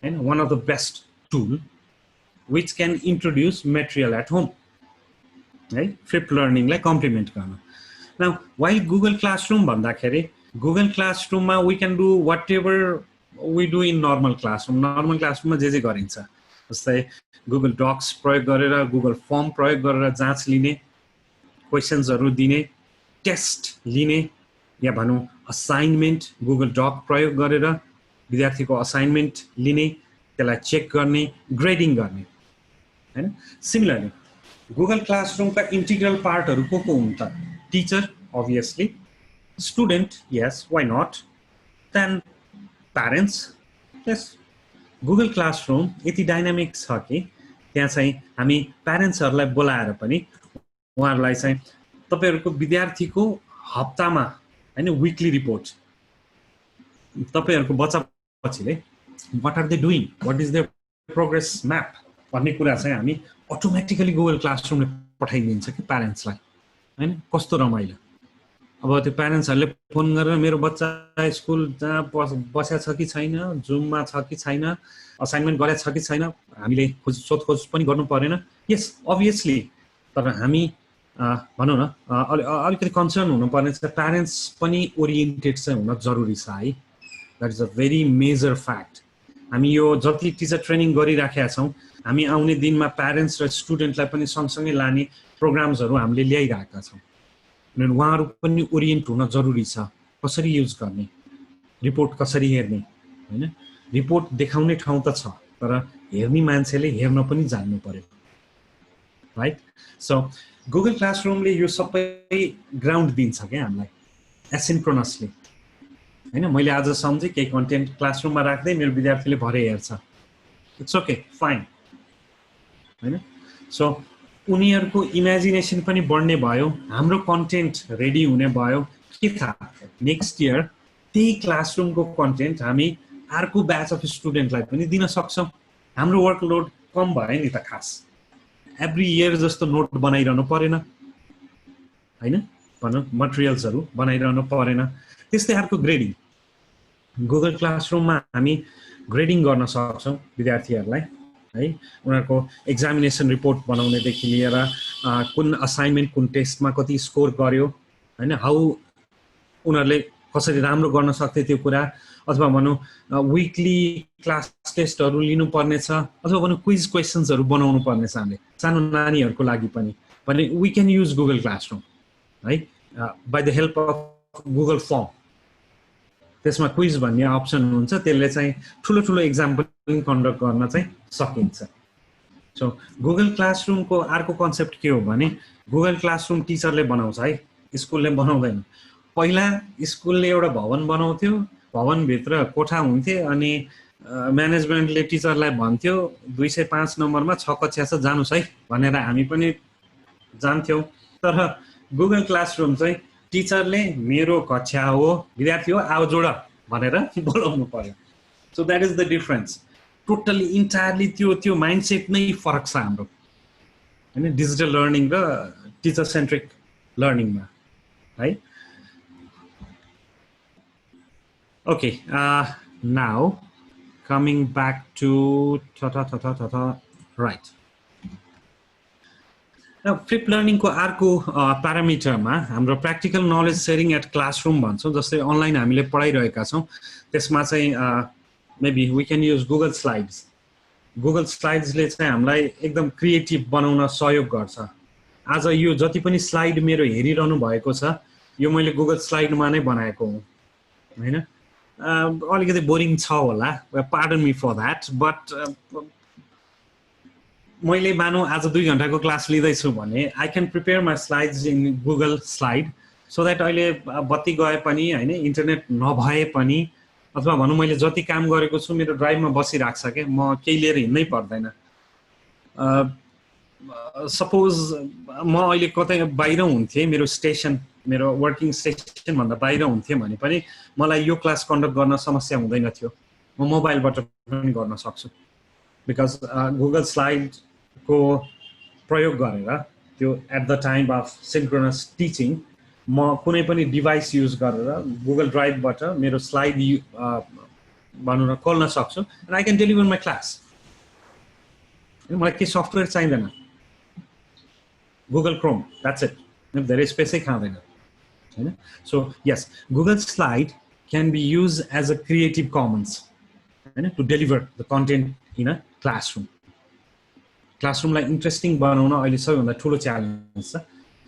हैन one of the best tool which can introduce material at home है फ्लिप्ड लर्निङलाई कम्प्लिमेन्ट गर्न Now, while Google Classroom भन्दाखेरि Google Classroom मा we can do whatever we do in normal classroom. Normal classroom मा जे गरिन्छ जस्तै Google Docs प्रयोग गरेर Google Form प्रयोग गरेर जाँच लिने, क्वेशन्सहरु दिने, टेस्ट लिने या भनौं असाइनमेन्ट Google Doc प्रयोग गरेर विद्यार्थीको असाइनमेन्ट लिने, त्यसलाई चेक गर्ने, ग्रेडिङ गर्ने हैन. सिमिलरली Google Classroom का इंटीग्रल पार्टहरु को हुन् त? Teacher obviously, student yes, why not, then parents yes. Google Classroom यति डाइनामिक छ कि त्यहाँ चाहिँ हामी प्यारेन्ट्सहरुलाई बोलाएर पनि उहाँहरुलाई चाहिँ तपाईहरुको विद्यार्थीको हप्तामा हैन वीकली रिपोर्ट तपाईहरुको बच्चा पछिले what are they doing, what is their progress map भन्ने कुरा चाहिँ हामी अटोमेटिकली Google Classroom ले पठाइदिन्छ कि प्यारेन्ट्सलाई हैन. कस्तो रमाइलो. अब त्यो प्यारेन्ट्सहरुले फोन गरेर मेरो बच्चा स्कुल जहाँ बसेको छ कि छैन, जुममा छ कि छैन, असाइनमेन्ट गरेको छ कि छैन, हामीले सोधखोज पनि गर्नु परेन. यस अभियसली. तर हामी भनौं न अलिकति कन्सर्न हुनुपर्ने छ. प्यारेन्ट्स पनि ओरिएन्टेड चाहिँ हुन जरुरी छ है. That is a very major fact. हामी यो जति टिचर ट्रेनिङ गरिराखेका छौं, हामी आउने दिनमा प्यारेन्ट्स र स्टुडेन्टलाई पनि सँगसँगै लाने प्रोग्राम्सहरु हामीले ल्याइरहेका छौं. अनि उहाँहरु पनि ओरिएन्ट हुन जरुरी छ. कसरी युज गर्ने, रिपोर्ट कसरी हेर्ने हैन. रिपोर्ट देखाउने ठाउँ त छ, तर हेर्ने मान्छेले हेर्न पनि जान्नु पर्यो. राइट. सो Google Classroom ले यो सबै ग्राउन्ड दिन्छ के हामीलाई एसिन्क्रोनसली हैन. मैले आज सम्झे केही कन्टेन्ट क्लासरुममा राख्दै मेरो विद्यार्थीले भरे हेर्छ. इट्स ओके, फाइन हैन. सो उनीहरुको इमेजिनेसन पनि बढ्ने भयो, हाम्रो कन्टेन्ट रेडी हुने भयो. के थाहा नेक्स्ट इयर त्यही क्लासरुमको कन्टेन्ट हामी अर्को ब्याच अफ स्टुडेन्टलाई पनि दिन सक्छौं. हाम्रो वर्कलोड कम भयो नि त. खास एभ्री इयर जस्तो नोट बनाइरहनु परेन हैन, भनौं मटेरियल्सहरु बनाइरहनु परेन. त्यस्तै अर्को ग्रेडिङ Google क्लासरुममा हामी ग्रेडिङ गर्न सक्छौं विद्यार्थीहरुलाई है. उनीहरुको एक्जामिनेसन रिपोर्ट बनाउनेदेखि लिएर कुन असाइनमेन्ट कुन टेस्टमा कति स्कोर गर्यो हैन, हाउ उनीहरुले कसरी राम्रो गर्न सक्थे त्यो कुरा, अथवा भनौं वीकली क्लास टेस्टहरु लिनु पर्ने छ, अथवा भनौं क्विज क्वेशन्सहरु बनाउनु पर्ने छ हामीले सानो नानीहरुको लागि पनि. भने we can use Google classroom है by the help of Google form. त्यसमा क्विज भन्ने अप्सन हुन्छ, त्यसले चाहिँ ठुलो ठुलो एक्जाम पनि कन्डक्ट गर्न चाहिँ सकिन्छ. सो Google क्लासरुमको अर्को कन्सेप्ट के हो भने Google क्लासरुम टिचरले बनाउँछ है, स्कुलले बनाउँदैन. पहिला स्कुलले एउटा भवन बनाउँथ्यो, भवनभित्र कोठा हुन्थे अनि म्यानेजमेन्टले टिचरलाई भन्थ्यो 205 नम्बरमा 6 कक्षा छ जानुस् है भनेर हामी पनि जान्थ्यौं. तर Google क्लासरुम चाहिँ टिचरले मेरो कक्षा हो, विद्यार्थी हो, आउ जोड भनेर बोलाउनु पर्यो. So that is the difference. Totally entirely त्यो माइन्डसेट नै फरक छ हाम्रो हैन, डिजिटल लर्निङ र टिचर सेन्ट्रिक लर्निङमा है. Okay, now coming back to right. Now flip learning को अर्को प्यारामिटरमा हाम्रो practical knowledge sharing at classroom भन्छौं. जस्तै अनलाइन हामीले पढाइरहेका छौं, त्यसमा चाहिँ maybe we can use Google slides. Google स्लाइड्सले चाहिँ हामीलाई एकदम क्रिएटिभ बनाउन सहयोग गर्छ. आज यो जति पनि स्लाइड मेरो हेरिरहनु भएको छ, यो मैले Google स्लाइडमा नै बनाएको हुँ हैन. अलिकति बोरिङ छ होला, pardon me for that, but मैले मानौं आज 2 घण्टाको क्लास लिँदैछु भने I can prepare my slides in Google slide so that अहिले बत्ती गए पनि हैन, इन्टरनेट नभए पनि, अथवा भनौं मैले जति काम गरेको छु मेरो ड्राइभमा बसिराख्छ के, म केही लिएर हिँड्नै पर्दैन. सपोज म अहिले कतै बाहिर हुन्थे, मेरो स्टेसन, मेरो वर्किङ स्टेसन भन्दा बाहिर हुन्थे भने पनि मलाई यो क्लास कन्डक्ट गर्न समस्या हुँदैन थियो. म मोबाइलबाट पनि गर्न सक्छु बिकज Google स्लाइड को प्रयोग गरेर त्यो at the time of synchronous teaching म कुनै पनि डिभाइस युज गरेर Google ड्राइभबाट मेरो स्लाइड भनौं न खोल्न सक्छु and I can deliver my class. मलाई के सफ्टवेयर चाहिँदैन, Google Chrome, that's it. धेरै स्पेसै खाँदैन. हैन so yes Google slide can be use as a creative commons हैन to deliver the content in a क्लासरुमलाई इन्ट्रेस्टिङ बनाउन अहिले सबैभन्दा ठुलो च्यालेन्ज छ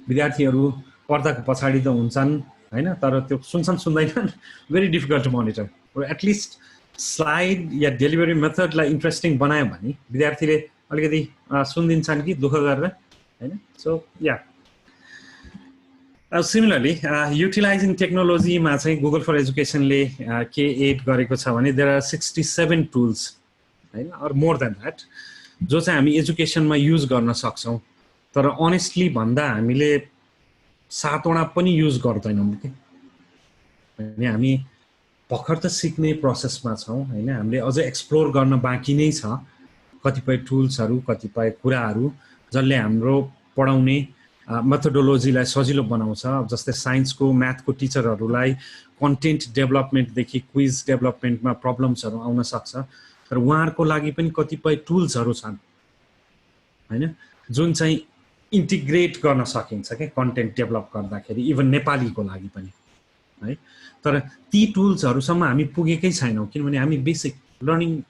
विद्यार्थीहरू पर्दाको पछाडि त हुन्छन् हैन तर त्यो सुन्छन् सुन्दैनन् very difficult to monitor at least slide या डेलिभरी मेथडलाई इन्ट्रेस्टिङ बनायो भने विद्यार्थीले अलिकति सुनिदिन्छन् कि दुःख गरेर हैन सो या सिमिलरली युटिलाइजिङ टेक्नोलोजीमा चाहिँ गुगल फर एजुकेसनले के एड गरेको छ भने देयर आर 67 टुल्स हैन अर मोर देन द्याट जो चाहिँ हामी एजुकेसनमा युज गर्न सक्छौँ तर अनेस्टली भन्दा हामीले 7वटा पनि युज गर्दैनौँ कि अनि हामी भर्खर त सिक्ने प्रोसेसमा छौँ हैन हामीले अझै एक्सप्लोर गर्न बाँकी नै छ कतिपय टुल्सहरू कतिपय कुराहरू जसले हाम्रो पढाउने मेथोडोलोजीलाई सजिलो बनाउँछ जस्तै साइन्सको म्याथको टिचरहरूलाई कन्टेन्ट डेभलपमेन्टदेखि क्विज डेभलपमेन्टमा प्रब्लम्सहरू आउन सक्छ तर उहाँहरूको लागि पनि कतिपय टुल्सहरू छन् हैन जुन चाहिँ इन्टिग्रेट गर्न सकिन्छ के कन्टेन्ट डेभलप गर्दाखेरि इभन नेपालीको लागि पनि है तर ती टुल्सहरूसम्म हामी पुगेकै छैनौँ किनभने हामी बेसिक लर्निङ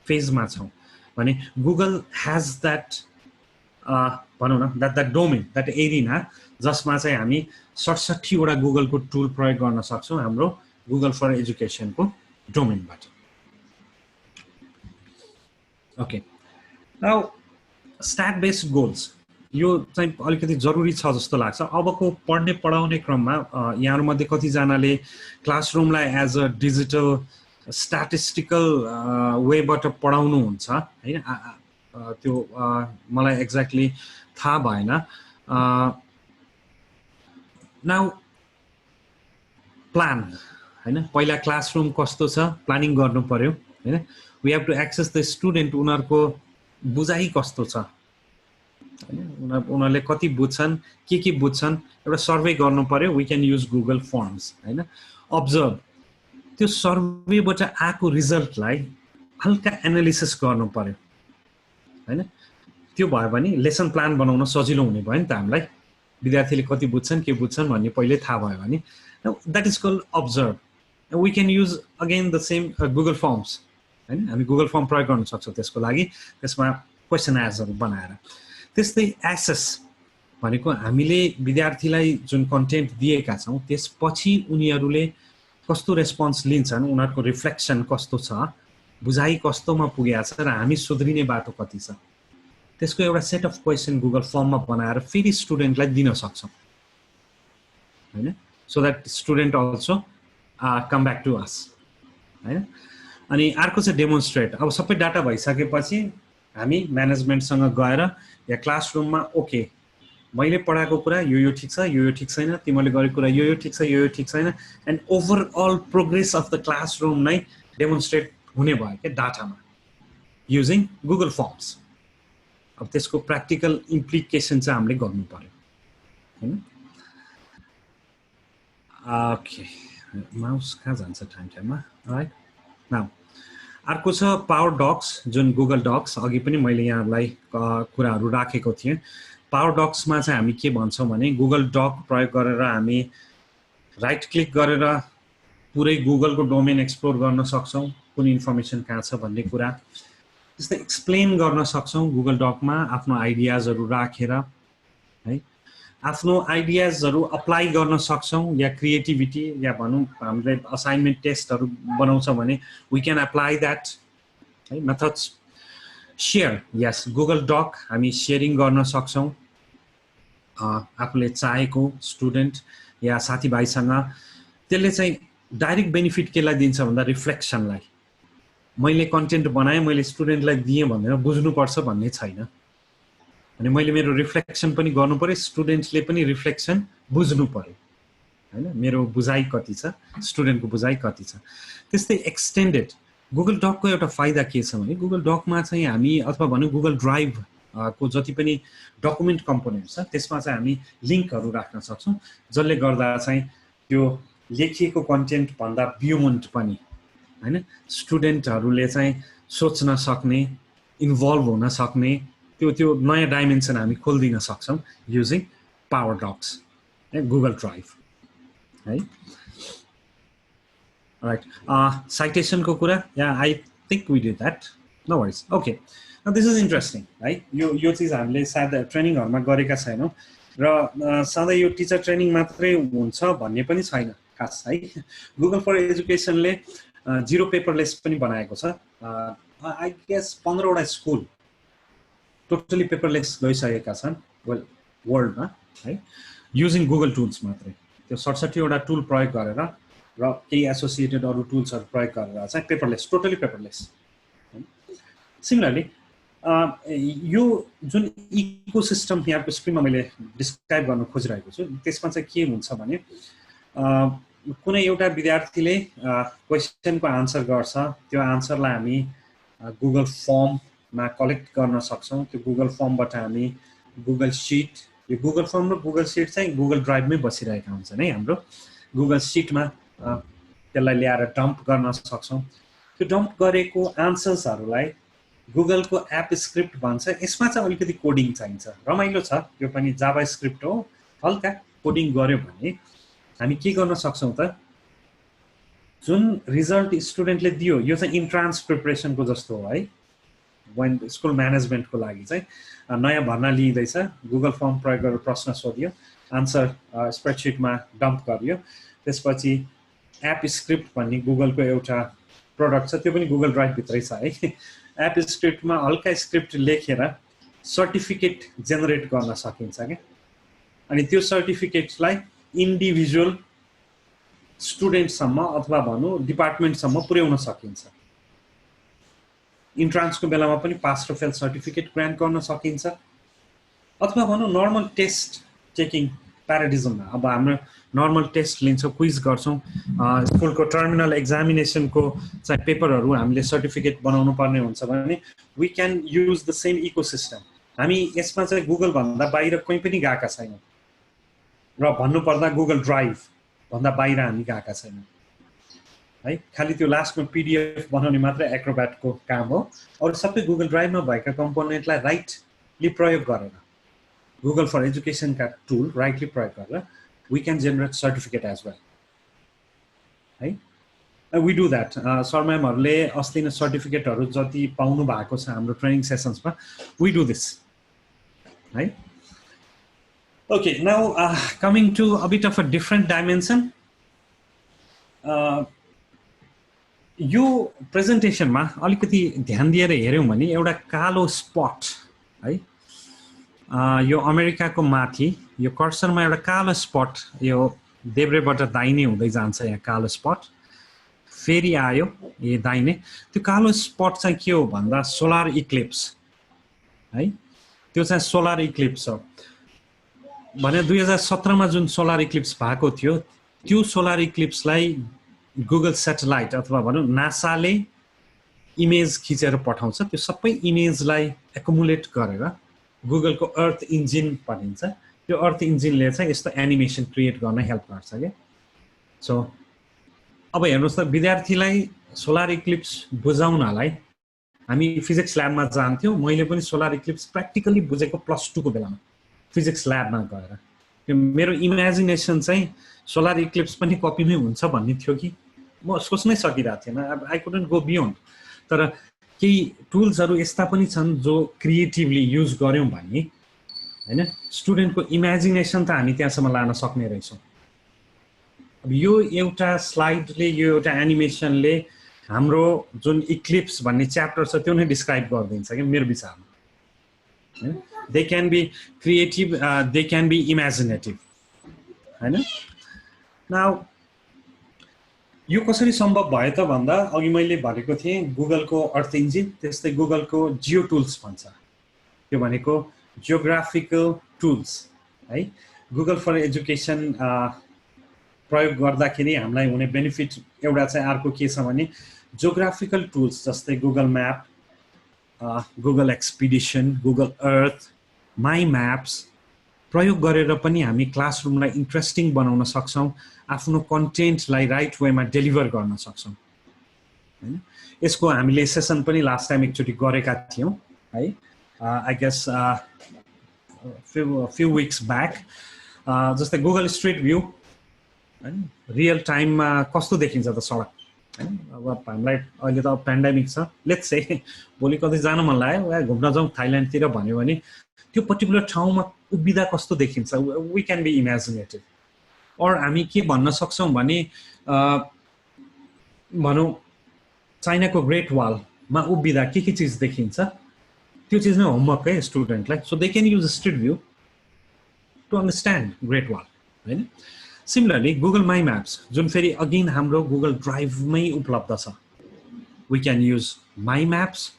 फेजमा छौँ भने गुगल ह्याज द्याट भनौँ न द्याट डोमेन द्याट एरिना जसमा चाहिँ हामी 67वटा गुगलको टुल प्रयोग गर्न सक्छौँ हाम्रो गुगल फर एजुकेसनको डोमेनबाट okay now stat based goals यो चाहिँ अलिकति जरुरी छ जस्तो लाग्छ अबको पढ्ने पढाउने क्रममा यहाँहरूमध्ये कतिजनाले क्लासरुमलाई एज अ डिजिटल स्ट्याटिस्टिकल वेबाट पढाउनुहुन्छ हैन त्यो मलाई एक्ज्याक्टली थाहा भएन नाउ प्लान हैन पहिला क्लासरुम कस्तो छ प्लानिङ गर्नु पर्यो हैन we have to access the student उनीहरूको बुझाइ कस्तो छ उनीहरूले कति बुझ्छन् के बुझ्छन् एउटा सर्वे गर्नु पर्यो we can use Google Forms हैन अब्जर्भ त्यो सर्वेबाट आएको रिजल्टलाई हल्का एनालिसिस गर्नु पर्यो हैन त्यो भयो भने लेसन प्लान बनाउन सजिलो हुने भयो नि त हामीलाई विद्यार्थीले कति बुझ्छन् के बुझ्छन् भन्ने पहिले थाहा भयो भने that is called observe we can use again the same Google Forms हैन हामी गुगल फर्म प्रयोग गर्न सक्छौँ त्यसको लागि त्यसमा क्वेसन एन्सरहरू बनाएर त्यस्तै एसेस भनेको हामीले विद्यार्थीलाई जुन कन्टेन्ट दिएका छौँ त्यसपछि उनीहरूले कस्तो रेस्पोन्स लिन्छन् उनीहरूको रिफ्लेक्सन कस्तो छ बुझाइ कस्तोमा पुगेको छ र हामी सुध्रिने बाटो कति छ त्यसको एउटा सेट अफ क्वेसन गुगल फर्ममा बनाएर फेरि स्टुडेन्टलाई दिन सक्छौँ हैन so that student also come back to us हैन अनि अर्को चाहिँ डेमोन्स्ट्रेट अब सबै डाटा भइसकेपछि हामी म्यानेजमेन्टसँग गएर या क्लासरुममा ओके मैले पढाएको कुरा यो ठिक छ यो ठिक छैन तिमीले गरेको कुरा यो ठिक छ यो ठिक छैन and overall progress of the classroom नै डेमोन्स्ट्रेट हुने भयो क्या डाटामा युजिङ गुगल फर्म्स अब त्यसको प्र्याक्टिकल इम्प्लिकेसन चाहिँ हामीले गर्नु पर्यो हैन ओके माउस कहाँ जान्छ टाइममा राइट नाउ अर्को छ पावर डक्स जुन गुगल डक्स अघि पनि मैले यहाँहरूलाई कुराहरू राखेको थिएँ पावर डक्समा चाहिँ हामी के भन्छौँ भने गुगल डक प्रयोग गरेर हामी राइट क्लिक गरेर पुरै गुगलको डोमेन एक्सप्लोर गर्न सक्छौँ कुन इन्फर्मेसन कहाँ छ भन्ने कुरा त्यस्तै एक्सप्लेन गर्न सक्छौँ गुगल डकमा आफ्नो आइडियाजहरू राखेर है आफ्नो आइडियाजहरू अप्लाई गर्न सक्छौँ या क्रिएटिभिटी या भनौँ हामीले असाइनमेन्ट टेस्टहरू बनाउँछ भने वी क्यान अप्लाई द्याट है मेथड्स सेयर यस गुगल डक हामी सेयरिङ गर्न सक्छौँ आफूले चाहेको स्टुडेन्ट या साथीभाइसँग त्यसले चाहिँ डाइरेक्ट बेनिफिट केलाई दिन्छ भन्दा रिफ्लेक्सनलाई मैले कन्टेन्ट बनाएँ मैले स्टुडेन्टलाई दिएँ भनेर बुझ्नुपर्छ भन्ने छैन अनि मैले मेरो रिफ्लेक्सन पनि गर्नु पर्यो स्टुडेन्टले पनि रिफ्लेक्सन बुझ्नु पर्यो हैन मेरो बुझाइ कति छ स्टुडेन्टको बुझाइ कति छ त्यस्तै एक्सटेन्डेड गुगल डकको एउटा फाइदा के छ भने गुगल डकमा चाहिँ हामी अथवा भनौँ गुगल ड्राइभ को जति पनि डकुमेन्ट कम्पोनेन्ट छ त्यसमा चाहिँ हामी लिङ्कहरू राख्न सक्छौँ जसले गर्दा चाहिँ त्यो लेखिएको कन्टेन्ट भन्दा बियोन्ड पनि हैन स्टुडेन्टहरूले चाहिँ सोच्न सक्ने इन्भल्भ हुन सक्ने त्यो नयाँ डाइमेन्सन हामी खोलिदिन सक्छौँ using power docs Google drive है राइट साइटेसनको कुरा या I think we did that no worries okay this is interesting है यो चिज हामीले सायद ट्रेनिङहरुमा गरेका छैनौं र सधैँ यो टिचर ट्रेनिङ मात्रै हुन्छ भन्ने पनि छैन खास है गुगल फर एजुकेसनले जीरो पेपरलेस पनि बनाएको छ आई गेस 15 वटा स्कुल टोटली पेपरलेस गइसकेका छन् वेल वर्ल्डमा है युजिङ गुगल टुल्स मात्रै त्यो 67 वटा टुल प्रयोग गरेर र केही एसोसिएटेड अरु टुल्सहरु प्रयोग गरेर चाहिँ पेपरलेस टोटली पेपरलेस सिमिलरली यो जुन इकोसिस्टम यहाँको स्क्रिनमा मैले डिस्क्राइब गर्न खोजिरहेको छु त्यसमा चाहिँ के हुन्छ भने कुनै एउटा विद्यार्थीले क्वेशनको आन्सर गर्छ त्यो आन्सरलाई हामी गुगल फर्ममा कलेक्ट गर्न सक्छौं त्यो गुगल फर्मबाट हामी गुगल शीट यो गुगल फर्म र गुगल शीट चाहिँ गुगल ड्राइभमै बसिरहेका हुन्छन् है हाम्रो गुगल शीटमा त्यसलाई ल्याएर डम्प गर्न सक्छौं त्यो डम्प गरेको आन्सर्सहरुलाई गुगलको एप स्क्रिप्ट भन्छ यसमा चाहिँ अलिकति कोडिङ चाहिन्छ रमाइलो छ यो पनि जावा स्क्रिप्ट हो हल्का कोडिङ गर्यो भने हामी के गर्न सक्छौं त जुन रिजल्ट स्टुडेन्टले दियो यो चाहिँ इन्ट्रान्स प्रिपरेसनको जस्तो हो है when स्कुल म्यानेजमेन्टको लागि चाहिँ नयाँ भर्ना लिइदैछ गुगल फर्म प्रयोग गरेर प्रश्न सोधियो आन्सर स्प्रेडशीटमा डम्प गरियो त्यसपछि एप स्क्रिप्ट भन्ने गुगलको एउटा प्रोडक्ट छ त्यो पनि गुगल ड्राइभ भित्रै छ है एप स्क्रिप्टमा हल्का स्क्रिप्ट लेखेर सर्टिफिकेट जेनेरेट गर्न सकिन्छ के अनि त्यो सर्टिफिकेटलाई इन्डिभिजुअल स्टुडेन्टसम्म अथवा भनौं डिपार्टमेन्टसम्म पुर्याउन सकिन्छ इन्ट्रान्सको बेलामा पनि पास र फेल सर्टिफिकेट ग्रान्ट गर्न सकिन्छ अथवा भनौं नर्मल टेस्ट चेकिङ प्याराडिजममा अब हाम्रो नर्मल टेस्ट लिन्छौं क्विज गर्छौं स्कुलको टर्मिनल एक्जामिनेसनको चाहिँ पेपरहरु हामीले सर्टिफिकेट बनाउनु पर्ने हुन्छ भने we can use the same ecosystem हामी यसमा चाहिँ गुगल भन्दा बाहिर कुनै पनि गएका छैनौं र भन्नु पर्दा गुगल ड्राइभ भन्दा बाहिर हामी गएका छैनौं है खाली त्यो लास्टमा पीडीएफ बनाउने मात्र एक्रोब्याटको काम हो अरु सबै गुगल ड्राइभमा भएका कम्पोनेन्टलाई राइटली प्रयोग गरेर गुगल फर एजुकेशन का टुल राइटली प्रयोग गरेर we can generate certificate as well है we do that सर म्यामहरुले अस्ति नै सर्टिफिकेटहरु जति पाउनु भएको छ हाम्रो ट्रेनिङ सेसन्समा we do this है okay now coming to a bit of a different dimension यो प्रेजेन्टेसनमा अलिकति ध्यान दिएर हेर्यौं भने एउटा कालो स्पट है यो अमेरिकाको माथि यो कर्सरमा एउटा कालो स्पट यो देब्रेबाट दाहिने हुँदै जान्छ यहाँ कालो स्पट फेरि आयो ए दाहिने त्यो कालो स्पट चाहिँ के हो भन्दा सोलर इक्लिप्स है त्यो चाहिँ सोलर इक्लिप्स हो भने 2017 मा जुन सोलर इक्लिप्स भएको थियो त्यो सोलर इक्लिप्सलाई गुगल सैटेलाइट अथवा भनौं नासाले इमेज खिचेर पठाउँछ त्यो सबै इमेजलाई एकुमुलेट गरेर गुगलको अर्थ इन्जिन भनिन्छ त्यो अर्थ इन्जिनले चाहिँ यस्तो एनिमेसन क्रिएट गर्न हेल्प गर्छ के सो अब हेर्नुस् त विद्यार्थीलाई सोलर इक्लिप्स बुझाउनलाई हामी फिजिक्स ल्याबमा जान्थ्यौं मैले पनि सोलर इक्लिप्स प्र्याक्टिकली बुझेको +2 को बेलामा फिजिक्स ल्याबमा गएर त्यो मेरो इमेजिनेसन चाहिँ सोलर इक्लिप्स पनि कपीमै हुन्छ भन्ने थियो कि म सोच्नै सकिरहेको थिएन आई कुडन्ट गो बियोन्ड तर केही टुल्सहरु यस्ता पनि छन् जो क्रिएटिभली युज गर्यौं भने हैन स्टुडेन्टको इमेजिनेसन त हामी त्यहाँसम्म लान सक्ने रहेछौं अब यो एउटा स्लाइडले यो एउटा एनिमेसनले हाम्रो जुन इक्लिप्स भन्ने च्याप्टर छ त्यो नै डिस्क्राइब गरिदिन्छ के मेरो विचारमा हैन they can be creative they can be imaginative हैन नाउ यो कसरी सम्भव भयो त भन्दा अघि मैले भनेको थिएँ गुगलको अर्थ इन्जिन त्यस्तै गुगलको जियो टुल्स भन्छ त्यो भनेको जियोग्राफिकल टुल्स है गुगल फर एजुकेसन प्रयोग गर्दाखेरि हामीलाई हुने बेनिफिट एउटा चाहिँ अर्को के छ भने जियोग्राफिकल टुल्स जस्तै Google map Google expedition Google earth my Maps प्रयोग गरेर पनि हामी क्लासरुमलाई इन्ट्रेस्टिङ बनाउन सक्छौं आफ्नो कन्टेन्टलाई राइट वेमा डेलिभर गर्न सक्छौं हैन यसको हामीले सेसन पनि लास्ट टाइम एकचोटी गरेका थियौं है I guess few weeks back जस्तै गुगल स्ट्रिट भ्यू हैन रियल टाइममा कस्तो देखिन्छ त सडक हैन अब हामीलाई अहिले त पेन्डेमिक छ लेट्स से भोलि कतै जान मन लाग्यो या घुम्न जाउँ थाइल्यान्डतिर भन्यो भने त्यो पर्टिकुलर ठाउँमा उभिँदा कस्तो देखिन्छ वी क्यान बी इमेजिनेटिभ और हामी के भन्न सक्छौँ भने भनौँ चाइनाको ग्रेट वालमा उभिँदा के चिज देखिन्छ त्यो चिज नै होमवर्क है स्टुडेन्टलाई so they can use street view to understand great wall हैन सिमिलरली गुगल माई म्याप्स जुन फेरि अगेन हाम्रो गुगल ड्राइभमै उपलब्ध छ we can use my maps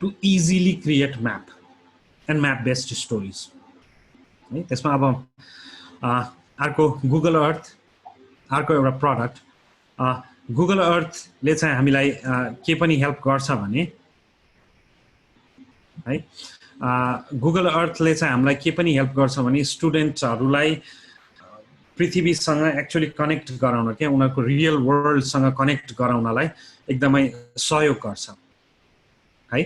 to easily create map and map based stories है त्यसमा अब अर्को गुगल अर्थ अर्को एउटा प्रडक्ट गुगल अर्थले चाहिँ हामीलाई के पनि हेल्प गर्छ भने है गुगल अर्थले चाहिँ हामीलाई के पनि हेल्प गर्छ भने स्टुडेन्ट्सहरूलाई पृथ्वीसँग एक्चुअली कनेक्ट गराउन क्या उनीहरूको रियल वर्ल्डसँग कनेक्ट गराउनलाई एकदमै सहयोग गर्छ है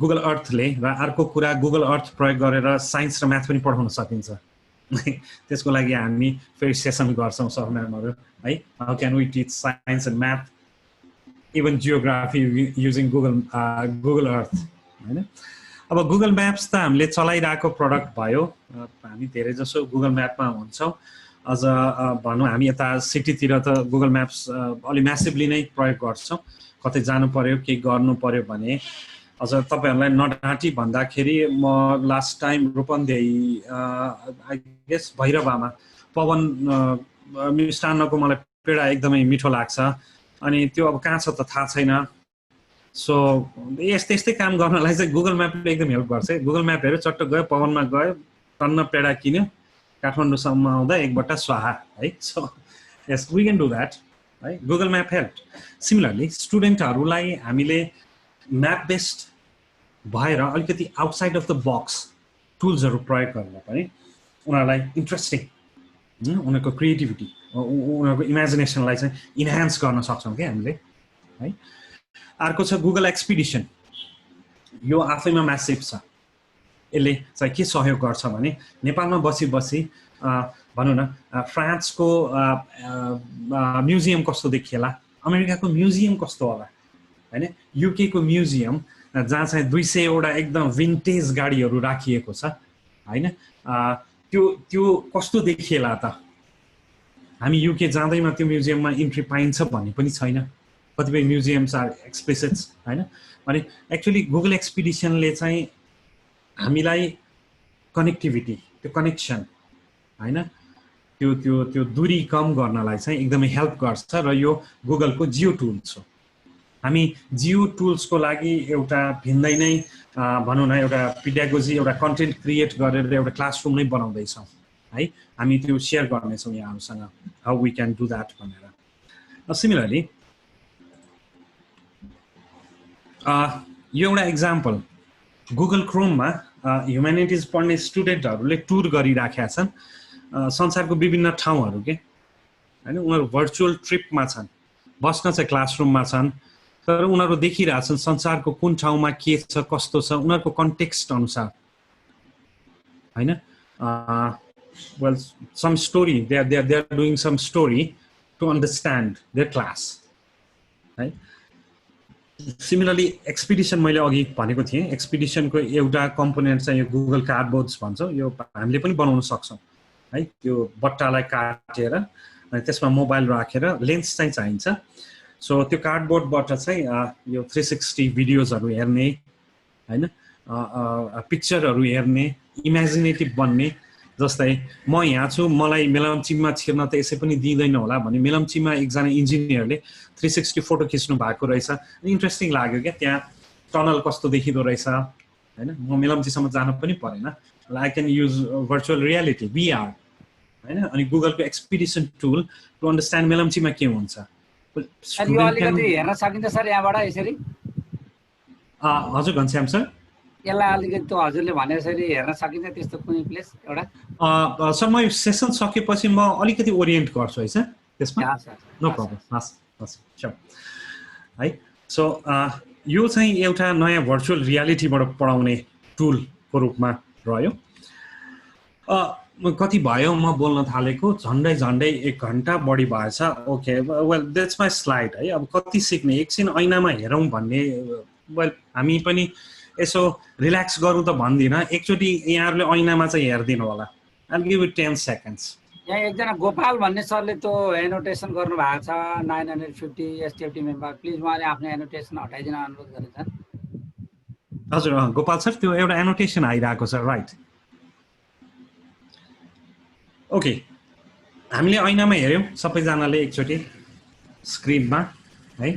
गुगल अर्थले र अर्को कुरा गुगल अर्थ प्रयोग गरेर साइन्स र म्याथ पनि पढाउन सकिन्छ त्यसको लागि हामी फेरि सेसन गर्छौँ सर म्यामहरू है how can we teach science and math even geography using Google earth हैन अब गुगल म्याप्स त हामीले चलाइरहेको प्रडक्ट भयो हामी धेरै जसो गुगल म्यापमा हुन्छौँ अझ भनौँ हामी यता सिटीतिर त गुगल म्याप्स अलि म्यासिभली नै प्रयोग गर्छौँ कतै जानु पर्यो केही गर्नु पर्यो भने अझ तपाईँहरूलाई नडाँटी भन्दाखेरि म last time Rupandehi I guess भैरवामा पवन मिष्टान्नको मलाई पेडा एकदमै मिठो लाग्छ अनि त्यो अब कहाँ छ त थाहा छैन सो यस्तै यस्तै काम गर्नलाई चाहिँ गुगल म्यापले एकदम हेल्प गर्छ गुगल म्याप हेऱ्यो चट्ट गयो पवनमा गयो टन्न पेडा किन्यो काठमाडौँसम्म आउँदा एकबट्टा स्वाहा है so yes we can do that है गुगल म्याप हेल्प सिमिलरली स्टुडेन्टहरूलाई हामीले म्याप बेस्ड भएर अलिकति आउटसाइड अफ द बक्स टुल्सहरू प्रयोग गरेर पनि उनीहरूलाई इन्ट्रेस्टिङ उनीहरूको क्रिएटिभिटी उनीहरूको इमेजिनेसनलाई चाहिँ इन्हान्स गर्न सक्छौँ क्या हामीले है अर्को छ गुगल एक्सपिडिसन यो आफैमा म्यासिभ छ यसले चाहिँ के सहयोग गर्छ भने नेपालमा बसी भनौँ न फ्रान्सको म्युजियम कस्तो देखिएला अमेरिकाको म्युजियम कस्तो होला हैन युकेको म्युजियम जहाँ चाहिँ 200वटा एकदम भिन्टेज गाडीहरू राखिएको छ हैन त्यो कस्तो देखिएला त हामी युके जाँदैमा त्यो म्युजियममा इन्ट्री पाइन्छ भन्ने पनि छैन कतिपय म्युजियम्स आर एक्सप्लिसिट हैन अनि एक्चुअली गुगल एक्सपिडिसनले चाहिँ हामीलाई कनेक्टिभिटी त्यो कनेक्सन हैन त्यो दूरी कम गर्नलाई चाहिँ एकदमै हेल्प गर्छ र यो गुगलको जियो टुल्स हो हामी जियो टुल्सको लागि एउटा भिन्दै नै भनौँ न एउटा पेडागोजी एउटा कन्टेन्ट क्रिएट गरेर एउटा क्लासरुम नै बनाउँदैछौँ है हामी त्यो सेयर गर्नेछौँ यहाँहरूसँग how we can do that भनेर सिमिलरली यो एउटा इक्जाम्पल गुगल क्रोममा ह्युम्यानिटिज पढ्ने स्टुडेन्टहरूले टुर गरिराखेका छन् संसारको विभिन्न ठाउँहरू के हैन उनीहरू भर्चुअल ट्रिपमा छन् बस्न चाहिँ क्लासरुममा छन् तर उनीहरू देखिरहेछन् संसारको कुन ठाउँमा के छ कस्तो छ उनीहरूको कन्टेक्स्ट अनुसार हैन well some story they are doing some story to understand their class right similarly expedition मैले अघि भनेको थिएँ एक्सपिडिसनको एउटा कम्पोनेन्ट चाहिँ यो गुगल कार्डबोर्ड्स भन्छ यो हामीले पनि बनाउन सक्छौँ है त्यो बट्टालाई काटेर अनि त्यसमा मोबाइल राखेर लेन्स चाहिँ चाहिन्छ सो त्यो कार्डबोर्डबाट चाहिँ यो 360 भिडियोजहरू हेर्ने हैन पिक्चरहरू हेर्ने इमेजिनेटिभ बन्ने जस्तै म यहाँ छु मलाई मेलम्चीमा छिर्न त यसै पनि दिँदैन होला भने मेलम्चीमा एकजना इन्जिनियरले 360 फोटो खिच्नु भएको रहेछ इन्ट्रेस्टिङ लाग्यो क्या त्यहाँ टनल कस्तो देखिँदो रहेछ हैन म मेलम्चीसम्म जान पनि परेन I can use virtual reality VR हैन अनि गुगलको एक्सपिडिसन टुल टु अन्डरस्ट्यान्ड मेलम्चीमा के हुन्छ अलिकति हेर्न सकिन्छ सर यहाँबाट यसरी हजुर घनश्याम सर यसलाई अलिकति त्यो हजुरले भने जसरी हेर्न सकिन्छ त्यस्तो कुनै प्लेस एउटा सर म यो सेसन सकेपछि म अलिकति ओरिएन्ट गर्छु है सर त्यसमा नो प्रब्लम हस् स्योर है सो यो चाहिँ एउटा नयाँ भर्चुअल रियालिटीबाट पढाउने टुलको रूपमा रह्यो कति भयो म बोल्न थालेको झन्डै झन्डै 1 घण्टा बढी भएछ okay well that's my slide है अब कति सिक्ने एकछिन ऐनामा हेरौँ भन्ने वेल हामी पनि यसो रिल्याक्स गरौँ त भन्दिनँ एकचोटि यहाँहरूले ऐनामा चाहिँ हेरिदिनु होला I'll give it 10 seconds यहाँ एकजना गोपाल भन्ने सरले त्यो एनोटेसन गर्नु भएको छ 950 एसटिएफटी मेम्बर प्लिज उहाँले आफ्नो एनोटेसन हटाइदिन अनुरोध गरेछन् हजुर गोपाल सर त्यो एउटा एनोटेसन आइरहेको छ राइट ओके हामीले ऐनामा हेर्यौँ सबैजनाले एकचोटि स्क्रिनमा है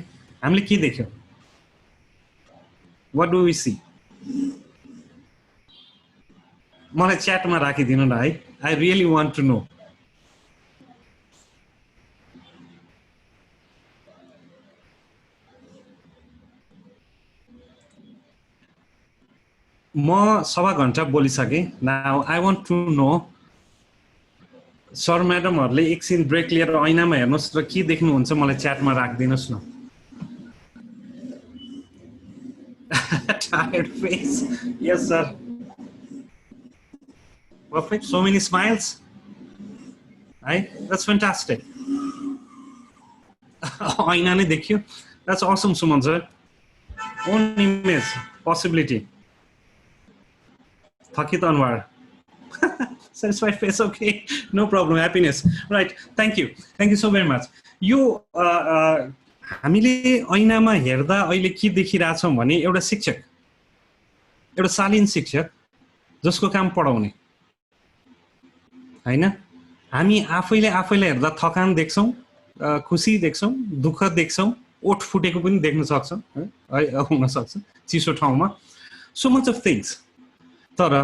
हामीले के देख्यौँ व्हाट डु वी सी मलाई च्याटमा राखिदिनु न है I really want to know म सवा घण्टा बोलिसकेँ now I want to know sir म्याडमहरूले एकछिन ब्रेक लिएर ऐनामा हेर्नुहोस् र के देख्नुहुन्छ मलाई च्याटमा राखिदिनुहोस् न tired face yes sir perfect so many smiles right that's fantastic ऐना नै देखियो that's awesome Suman sir own image possibility Thakit Anwar satisfied face okay no problem happiness right thank you so very much यो हामीले ऐनामा हेर्दा अहिले के देखिरहेछौँ भने एउटा शिक्षक एउटा शालीन शिक्षक जसको काम पढाउने हैन हामी आफैले हेर्दा थकान देख्छौँ खुसी देख्छौँ दुःख देख्छौँ ओठ फुटेको पनि देख्न सक्छौँ हुन सक्छ चिसो ठाउँमा so much of things तर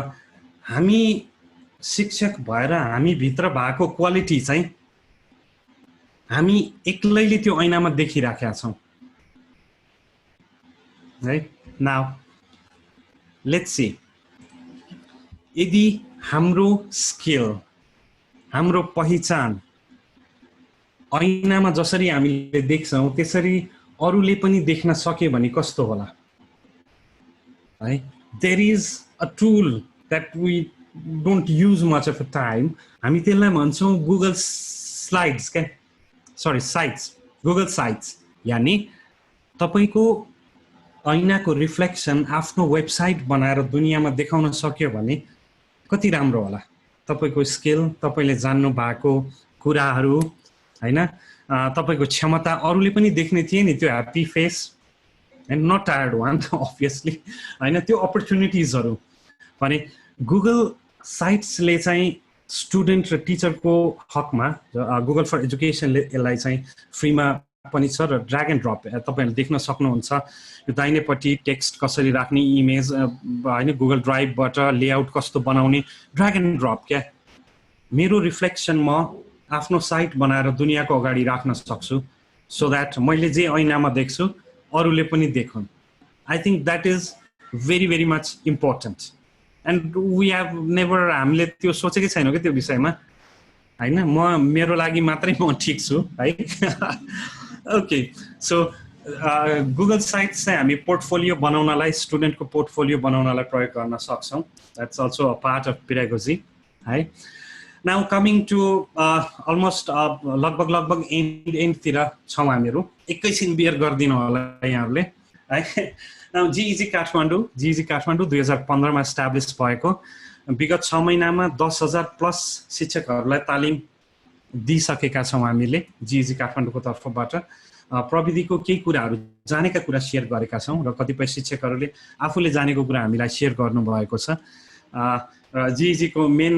हामी शिक्षक भएर हामी भित्र भएको क्वालिटी चाहिँ हामी एक्लैले त्यो ऐनामा देखिराखेका छौँ है नाउ लेट्स सी यदि हाम्रो स्किल हाम्रो पहिचान ऐनामा जसरी हामीले देख्छौँ त्यसरी अरूले पनि देख्न सके भने कस्तो होला है there is a tool that we don't use much of a time हामी त्यसलाई भन्छौँ गुगल स्लाइड्स क्या सरी साइट्स गुगल साइट्स यानी तपाईको ऐनाको रिफ्लेक्सन आफ्नो वेबसाइट बनाएर दुनियाँमा देखाउन सक्यो भने कति राम्रो होला तपाईको स्किल तपाईले जान्नु भएको कुराहरू हैन तपाईको क्षमता अरूले पनि देख्ने थिए नि त्यो happy face and not tired one obviously हैन त्यो अपर्च्युनिटिजहरू भने गुगल साइट्सले चाहिँ स्टुडेन्ट र टिचरको हकमा गुगल फर एजुकेसनले यसलाई चाहिँ फ्रीमा पनि छ र ड्र्याग एन्ड ड्रप तपाईहरुले देख्न सक्नुहुन्छ यो दाहिनेपट्टि टेक्स्ट कसरी राख्ने इमेज हैन गुगल ड्राइभबाट लेआउट कस्तो बनाउने ड्र्याग एन्ड ड्रप क्या मेरो रिफ्लेक्सन म आफ्नो साइट बनाएर दुनियाँको अगाडि राख्न सक्छु सो दैट मैले जे ऐनामा देख्छु अरूले पनि देखुन् I think that is very very much important and we have never हामीले त्यो सोचेकै छैनौँ क्या त्यो विषयमा हैन म मेरो लागि मात्रै म ठिक छु है ओके सो गुगल साइट्स चाहिँ हामी पोर्टफोलियो बनाउनलाई स्टुडेन्टको पोर्टफोलियो बनाउनलाई प्रयोग गर्न सक्छौँ that's also a part of pedagogy है नाउ कमिङ टु अलमोस्ट लगभग एन्डतिर छौँ हामीहरू एकैछिन बियर गरिदिनु होला यहाँहरूले है नाउ जिइजी काठमाडौँ 2015 मा एस्टाब्लिस भएको विगत 6 महिनामा 10,000 प्लस शिक्षकहरूलाई तालिम दिइसकेका छौँ हामीले जिइजी काठमाडौँको तर्फबाट प्रविधिको केही कुराहरू जानेका कुरा सेयर गरेका छौँ र कतिपय शिक्षकहरूले आफूले जानेको कुरा हामीलाई सेयर गर्नुभएको छ जिइजी को मेन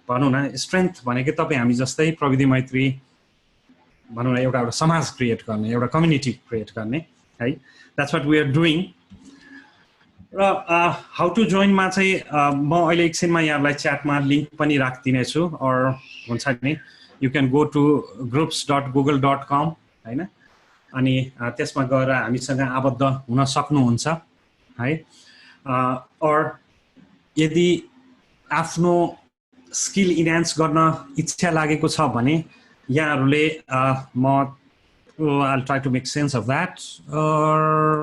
भनौँ न स्ट्रेन्थ भनेको तपाईँ हामी जस्तै प्रविधि मैत्री भनौँ न एउटा समाज क्रिएट गर्ने एउटा कम्युनिटी क्रिएट गर्ने है that's what we are doing र हाउ टु जोइनमा चाहिँ म अहिले एकछिनमा यहाँलाई च्याटमा लिङ्क पनि राखिदिने छु अर हुन्छ नि you can go to groups.google.com हैन अनि त्यसमा गएर हामीसँग आबद्ध हुन सक्नुहुन्छ है अर यदि आफ्नो स्किल इन्हान्स गर्न इच्छा लागेको छ भने यहाँहरूले म I'll try to make sense of that.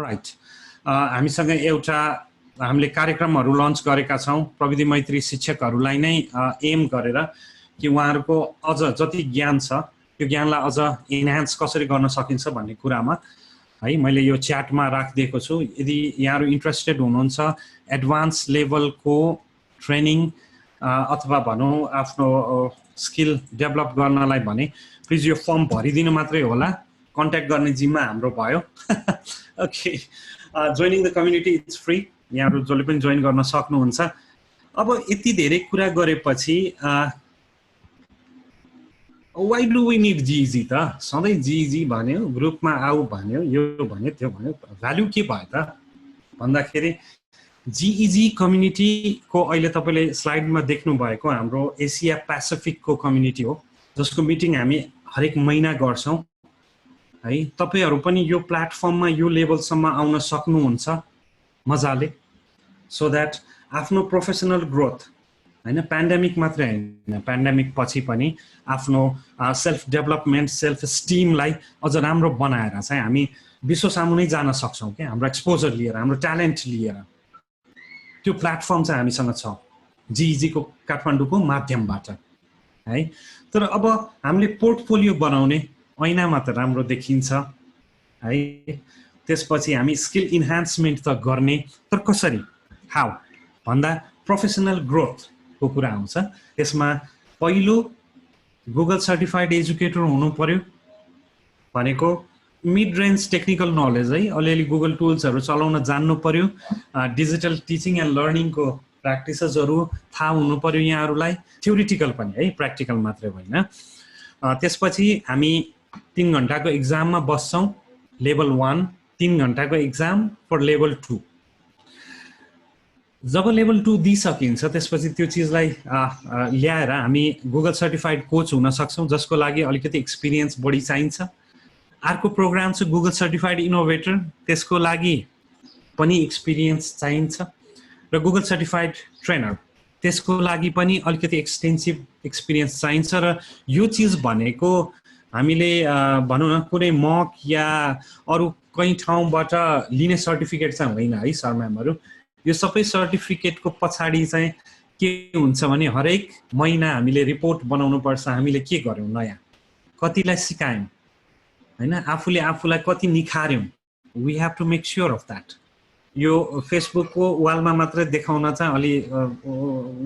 Right. हामीसँग एउटा हामीले कार्यक्रमहरू लन्च गरेका छौँ प्रविधि मैत्री शिक्षकहरूलाई नै एम गरेर कि उहाँहरूको अझ जति ज्ञान छ त्यो ज्ञानलाई अझ इन्हान्स कसरी गर्न सकिन्छ भन्ने कुरामा है मैले यो च्याटमा राखिदिएको छु। यदि यहाँहरू इन्ट्रेस्टेड हुनुहुन्छ एडभान्स लेभलको ट्रेनिङ अथवा भनौँ आफ्नो स्किल डेभलप गर्नलाई भने प्लिज यो फर्म भरिदिनु मात्रै होला, कन्ट्याक्ट गर्ने जिम्मा हाम्रो भयो। Okay, joining the community it's free, यहाँहरू जसले पनि जोइन गर्न सक्नुहुन्छ। अब यति धेरै कुरा गरेपछि वाइ डु वी निड जिइजी त? सधैँ जिइजी भन्यो, ग्रुपमा आऊ भन्यो, यो भन्यो त्यो भन्यो, भ्याल्यु के भयो त भन्दाखेरि जिइजी कम्युनिटीको अहिले तपाईँले स्लाइडमा देख्नु भएको हाम्रो एसिया पेसिफिकको कम्युनिटी हो, जसको मिटिङ हामी हरेक महिना गर्छौँ है। तपाईँहरू पनि यो प्लेटफर्ममा यो लेभलसम्म आउन सक्नुहुन्छ मजाले, सो द्याट आफ्नो प्रोफेसनल ग्रोथ होइन, पेन्डेमिक मात्रै होइन, पेन्डेमिक पछि पनि आफ्नो सेल्फ डेभलपमेन्ट सेल्फ स्टिमलाई अझ राम्रो बनाएर चाहिँ हामी विश्व सामु नै जान सक्छौँ क्या, हाम्रो एक्सपोजर लिएर, हाम्रो ट्यालेन्ट लिएर। त्यो प्लेटफर्म चाहिँ हामीसँग छ जिइजीको काठमाडौँको माध्यमबाट है। तर अब हामीले पोर्टफोलियो बनाउने ऐनामा त राम्रो देखिन्छ है, त्यसपछि हामी स्किल इन्हान्समेन्ट त गर्ने, तर कसरी, हाउ भन्दा प्रोफेसनल ग्रोथको कुरा आउँछ। त्यसमा पहिलो गुगल सर्टिफाइड एजुकेटर हुनु पर्यो भनेको मिड रेन्ज टेक्निकल नलेज है, अलिअलि गुगल टुल्सहरू चलाउन जान्नु पर्यो, डिजिटल टिचिङ एन्ड लर्निङको प्र्याक्टिसेसहरू थाहा हुनु पर्यो यहाँहरूलाई, थ्योरिटिकल पनि है, प्र्याक्टिकल मात्रै होइन। त्यसपछि हामी 3 घन्टाको इक्जाममा बस्छौँ, लेभल 1, 3 घन्टाको इक्जाम फर लेभल 2। जब लेभल 2 दिइसकिन्छ त्यसपछि त्यो चिजलाई ल्याएर हामी गुगल सर्टिफाइड कोच हुन सक्छौँ, जसको लागि अलिकति एक्सपिरियन्स बढी चाहिन्छ। अर्को प्रोग्राम छ गुगल सर्टिफाइड इनोभेटर, त्यसको लागि पनि एक्सपिरियन्स चाहिन्छ। र गुगल सर्टिफाइड ट्रेनर, त्यसको लागि पनि अलिकति एक्सटेन्सिभ एक्सपिरियन्स चाहिन्छ। र यो चिज भनेको हामीले भनौँ न कुनै मक या अरू कहीँ ठाउँबाट लिने सर्टिफिकेट चाहिँ होइन है सर म्यामहरू। यो सबै सर्टिफिकेटको पछाडि चाहिँ के हुन्छ भने हरेक महिना हामीले रिपोर्ट बनाउनु पर्छ, हामीले के गर्यौँ नयाँ, कतिलाई सिकायौँ होइन, आफूले आफूलाई कति निखार्यौँ, we have to make sure of that. यो फेसबुकको वालमा मात्रै देखाउन चाहिँ अलि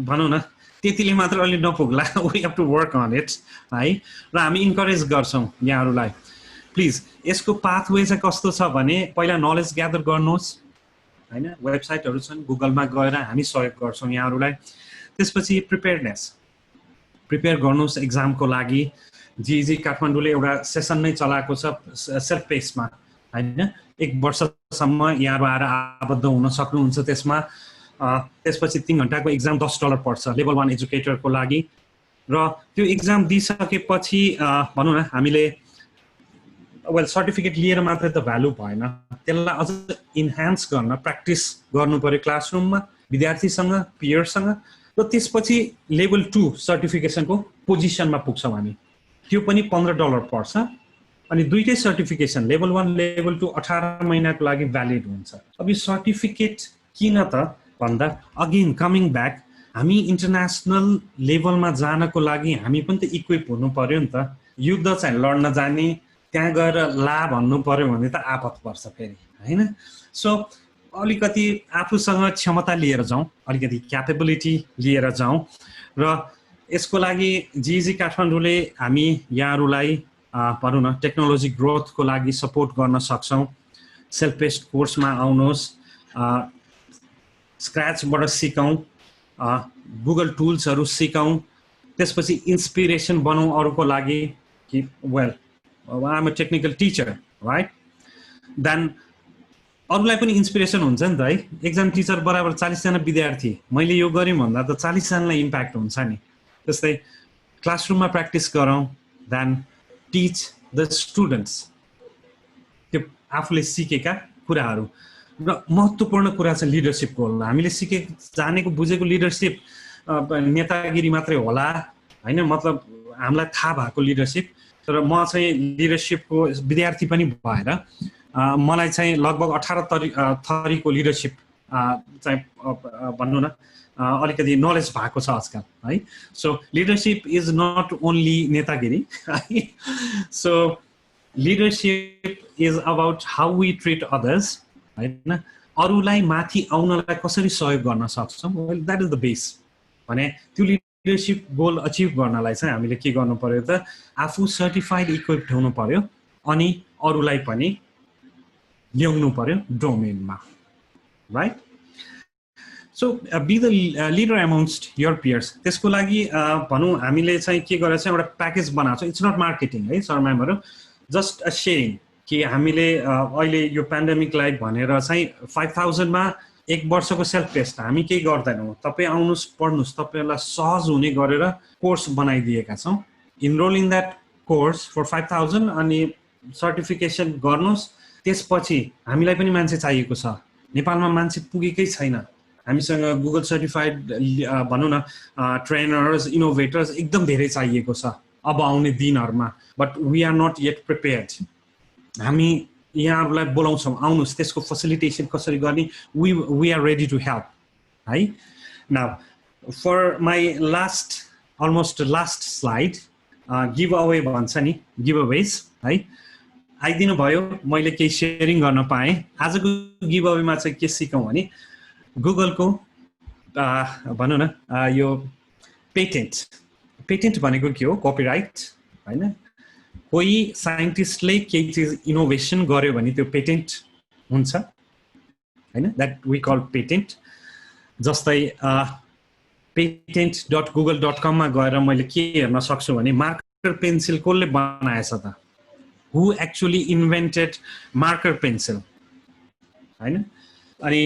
भनौँ न त्यतिले मात्र अलि नपुग्ला, we have to work on it है। र हामी इन्करेज गर्छौँ यहाँहरूलाई, प्लिज यसको पाथवे चाहिँ कस्तो छ भने पहिला नलेज ग्यादर गर्नुहोस् होइन, वेबसाइटहरू छन्, गुगलमा गएर हामी सहयोग गर्छौँ यहाँहरूलाई। त्यसपछि प्रिपेयर गर्नुहोस् एक्जामको लागि। जिइजी काठमाडौँले एउटा सेसन नै चलाएको छ सेल्फ पेसमा होइन, 1 वर्षसम्म यहाँहरू आएर आबद्ध हुन सक्नुहुन्छ त्यसमा। त्यसपछि 3 घन्टाको एक्जाम $10 पर्छ लेभल 1 एजुकेटरको लागि। र त्यो एक्जाम दिइसकेपछि भनौँ न हामीले वेल सर्टिफिकेट लिएर मात्रै त भ्यालु भएन, त्यसलाई अझ इन्हान्स गर्न प्र्याक्टिस गर्नु पर्यो क्लासरुममा विद्यार्थीसँग, पियरसँग। र त्यसपछि लेभल 2 सर्टिफिकेसनको पोजिसनमा पुग्छौँ हामी, त्यो पनि $15 पर्छ। अनि दुईटै सर्टिफिकेसन लेभल 1 लेभल 2 18 महिनाको लागि भ्यालिड हुन्छ। अब यो सर्टिफिकेट किन त भन्दा अगेन कमिङ ब्याक, हामी इन्टरनेसनल लेभलमा जानको लागि हामी पनि त इक्विप हुनु पर्यो नि त। युद्ध चाहिँ लड्न जाने, त्यहाँ गएर ला भन्नु पर्यो भने त आपत पर्छ फेरि होइन। सो अलिकति आफूसँग क्षमता लिएर जाउँ, अलिकति क्यापेबिलिटी लिएर जाउँ। र यसको लागि जिइजी काठमाडौँले हामी यहाँहरूलाई भनौँ न टेक्नोलोजी ग्रोथको लागि सपोर्ट गर्न सक्छौँ। सेल्फ पेस्ड कोर्समा आउनुहोस्, स्क्रैचबाट सिकौँ, गुगल टुल्सहरू सिकौँ, त्यसपछि इन्सपिरेसन बनाउँ अरूको लागि कि well I am a technical teacher right, then अरूलाई पनि इन्सपिरेसन हुन्छ नि त है। एकजना टिचर बराबर 40 जना विद्यार्थी, मैले यो गरेँ भन्दा त 40 जनालाई इम्प्याक्ट हुन्छ नि। त्यस्तै क्लासरुममा प्र्याक्टिस गरौँ, देन टिच द स्टुडेन्ट्स त्यो आफूले सिकेका कुराहरू। र महत्त्वपूर्ण कुरा चाहिँ लिडरसिपको होला। हामीले जानेको बुझेको लिडरसिप नेतागिरी मात्रै होला होइन, मतलब हामीलाई थाहा भएको लिडरसिप। तर म चाहिँ लिडरसिपको विद्यार्थी पनि भएर मलाई चाहिँ लगभग 18 थरीको लिडरसिप चाहिँ भन्नु न अलिकति नलेज भएको छ आजकल है so leadership is not only नेतागिरी है so leadership is about how we treat others हैन अरूलाई माथि आउनलाई कसरी सहयोग गर्न सक्छौँ well that is the base भने त्यो लिडरशिप गोल अचिभ गर्नलाई चाहिँ हामीले के गर्नु पर्यो त आफू सर्टिफाइड इक्विप्ड हुनु पर्यो अनि अरूलाई पनि ल्याउनु पर्यो डोमेनमा right so be the leader amongst your peers त्यसको लागि भनौँ हामीले चाहिँ के गरेर चाहिँ एउटा प्याकेज बनाएको छ इट्स नट मार्केटिङ है सर म्यामहरू जस्ट अ सेयरिङ कि हामीले अहिले यो पेन्डेमिकलाई भनेर चाहिँ 5000 मा एक वर्षको सेल्फ टेस्ट हामी केही गर्दैनौँ तपाईँ आउनुहोस् पढ्नुहोस् तपाईँहरूलाई सहज हुने गरेर कोर्स बनाइदिएका छौँ enroll in that course for 5000 अनि सर्टिफिकेसन गर्नुहोस् त्यसपछि हामीलाई पनि मान्छे चाहिएको छ नेपालमा मान्छे पुगेकै छैन हामीसँग गुगल सर्टिफाइड भनौँ न ट्रेनर्स इनोभेटर्स एकदम धेरै चाहिएको छ अब आउने दिनहरूमा but we are not yet prepared हामी यहाँहरूलाई बोलाउँछौँ आउनुहोस् त्यसको फेसिलिटेसन कसरी गर्ने we are ready to help है now for my almost last slide give away भन्छ नि गिभ अवेज है आइदिनु भयो मैले केही सेयरिङ गर्न पाएँ आजको गिभ अवेमा चाहिँ के सिकौँ भने गुगलको भनौँ न यो पेटेन्ट भनेको के हो कपिराइट होइन कोही साइन्टिस्टले केही चिज इनोभेसन गर्यो भने त्यो पेटेन्ट हुन्छ होइन द्याट वी कल पेटेन्ट जस्तै patent.google.com मा गएर मैले के हेर्न सक्छु भने मार्कर पेन्सिल कसले बनाएछ त हु एक्चुअली इन्भेन्टेड मार्कर पेन्सिल होइन अनि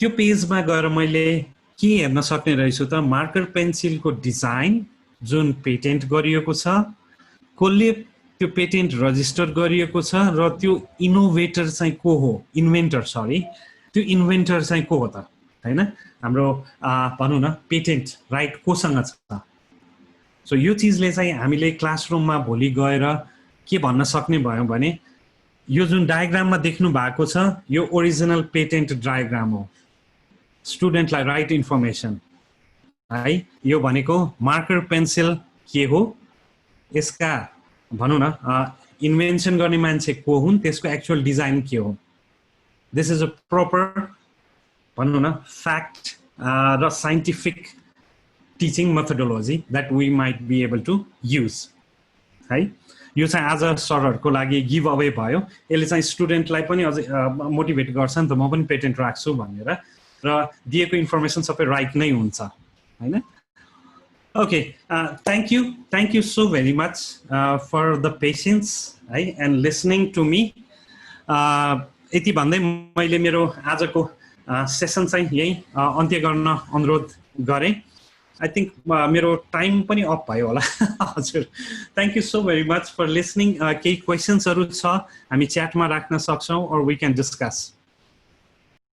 त्यो पेजमा गएर मैले के हेर्न सक्ने रहेछु त मार्कर पेन्सिलको डिजाइन जुन पेटेन्ट गरिएको छ कसले त्यो पेटेन्ट रजिस्टर गरिएको छ र त्यो इनोभेटर चाहिँ को हो इन्भेन्टर सरी त्यो इन्भेन्टर चाहिँ को हो त हैन हाम्रो भनौँ न पेटेन्ट राइट कोसँग छ सो यो चिजले चाहिँ हामीले क्लासरुममा भोलि गएर के भन्न सक्ने भयो भने यो जुन डायग्राममा देख्नु भएको छ यो ओरिजिनल पेटेन्ट डायग्राम हो स्टुडेन्टलाई राइट इन्फर्मेसन है यो भनेको मार्कर पेन्सिल के हो यसका भनौँ न इन्भेन्सन गर्ने मान्छे को हुन् त्यसको एक्चुअल डिजाइन के हो दिस इज अ प्रोपर भनौँ न फ्याक्ट र scientific teaching methodology that we might be able to use है यो चाहिँ आज सरहरूको लागि गिभ अवे भयो यसले चाहिँ स्टुडेन्टलाई पनि अझै मोटिभेट गर्छ नि त म पनि पेटेन्ट राख्छु भनेर र दिएको इन्फर्मेसन सबै राइट नै हुन्छ हैन okay thank you so very much for the patience है and listening to me यति भन्दै मैले मेरो आजको सेसन चाहिँ यही अन्त्य गर्न अनुरोध गरेँ आई थिङ्क मेरो टाइम पनि अफ भयो होला हजुर thank you so very much for listening केही क्वेसन्सहरू छ हामी च्याटमा राख्न सक्छौँ or we can discuss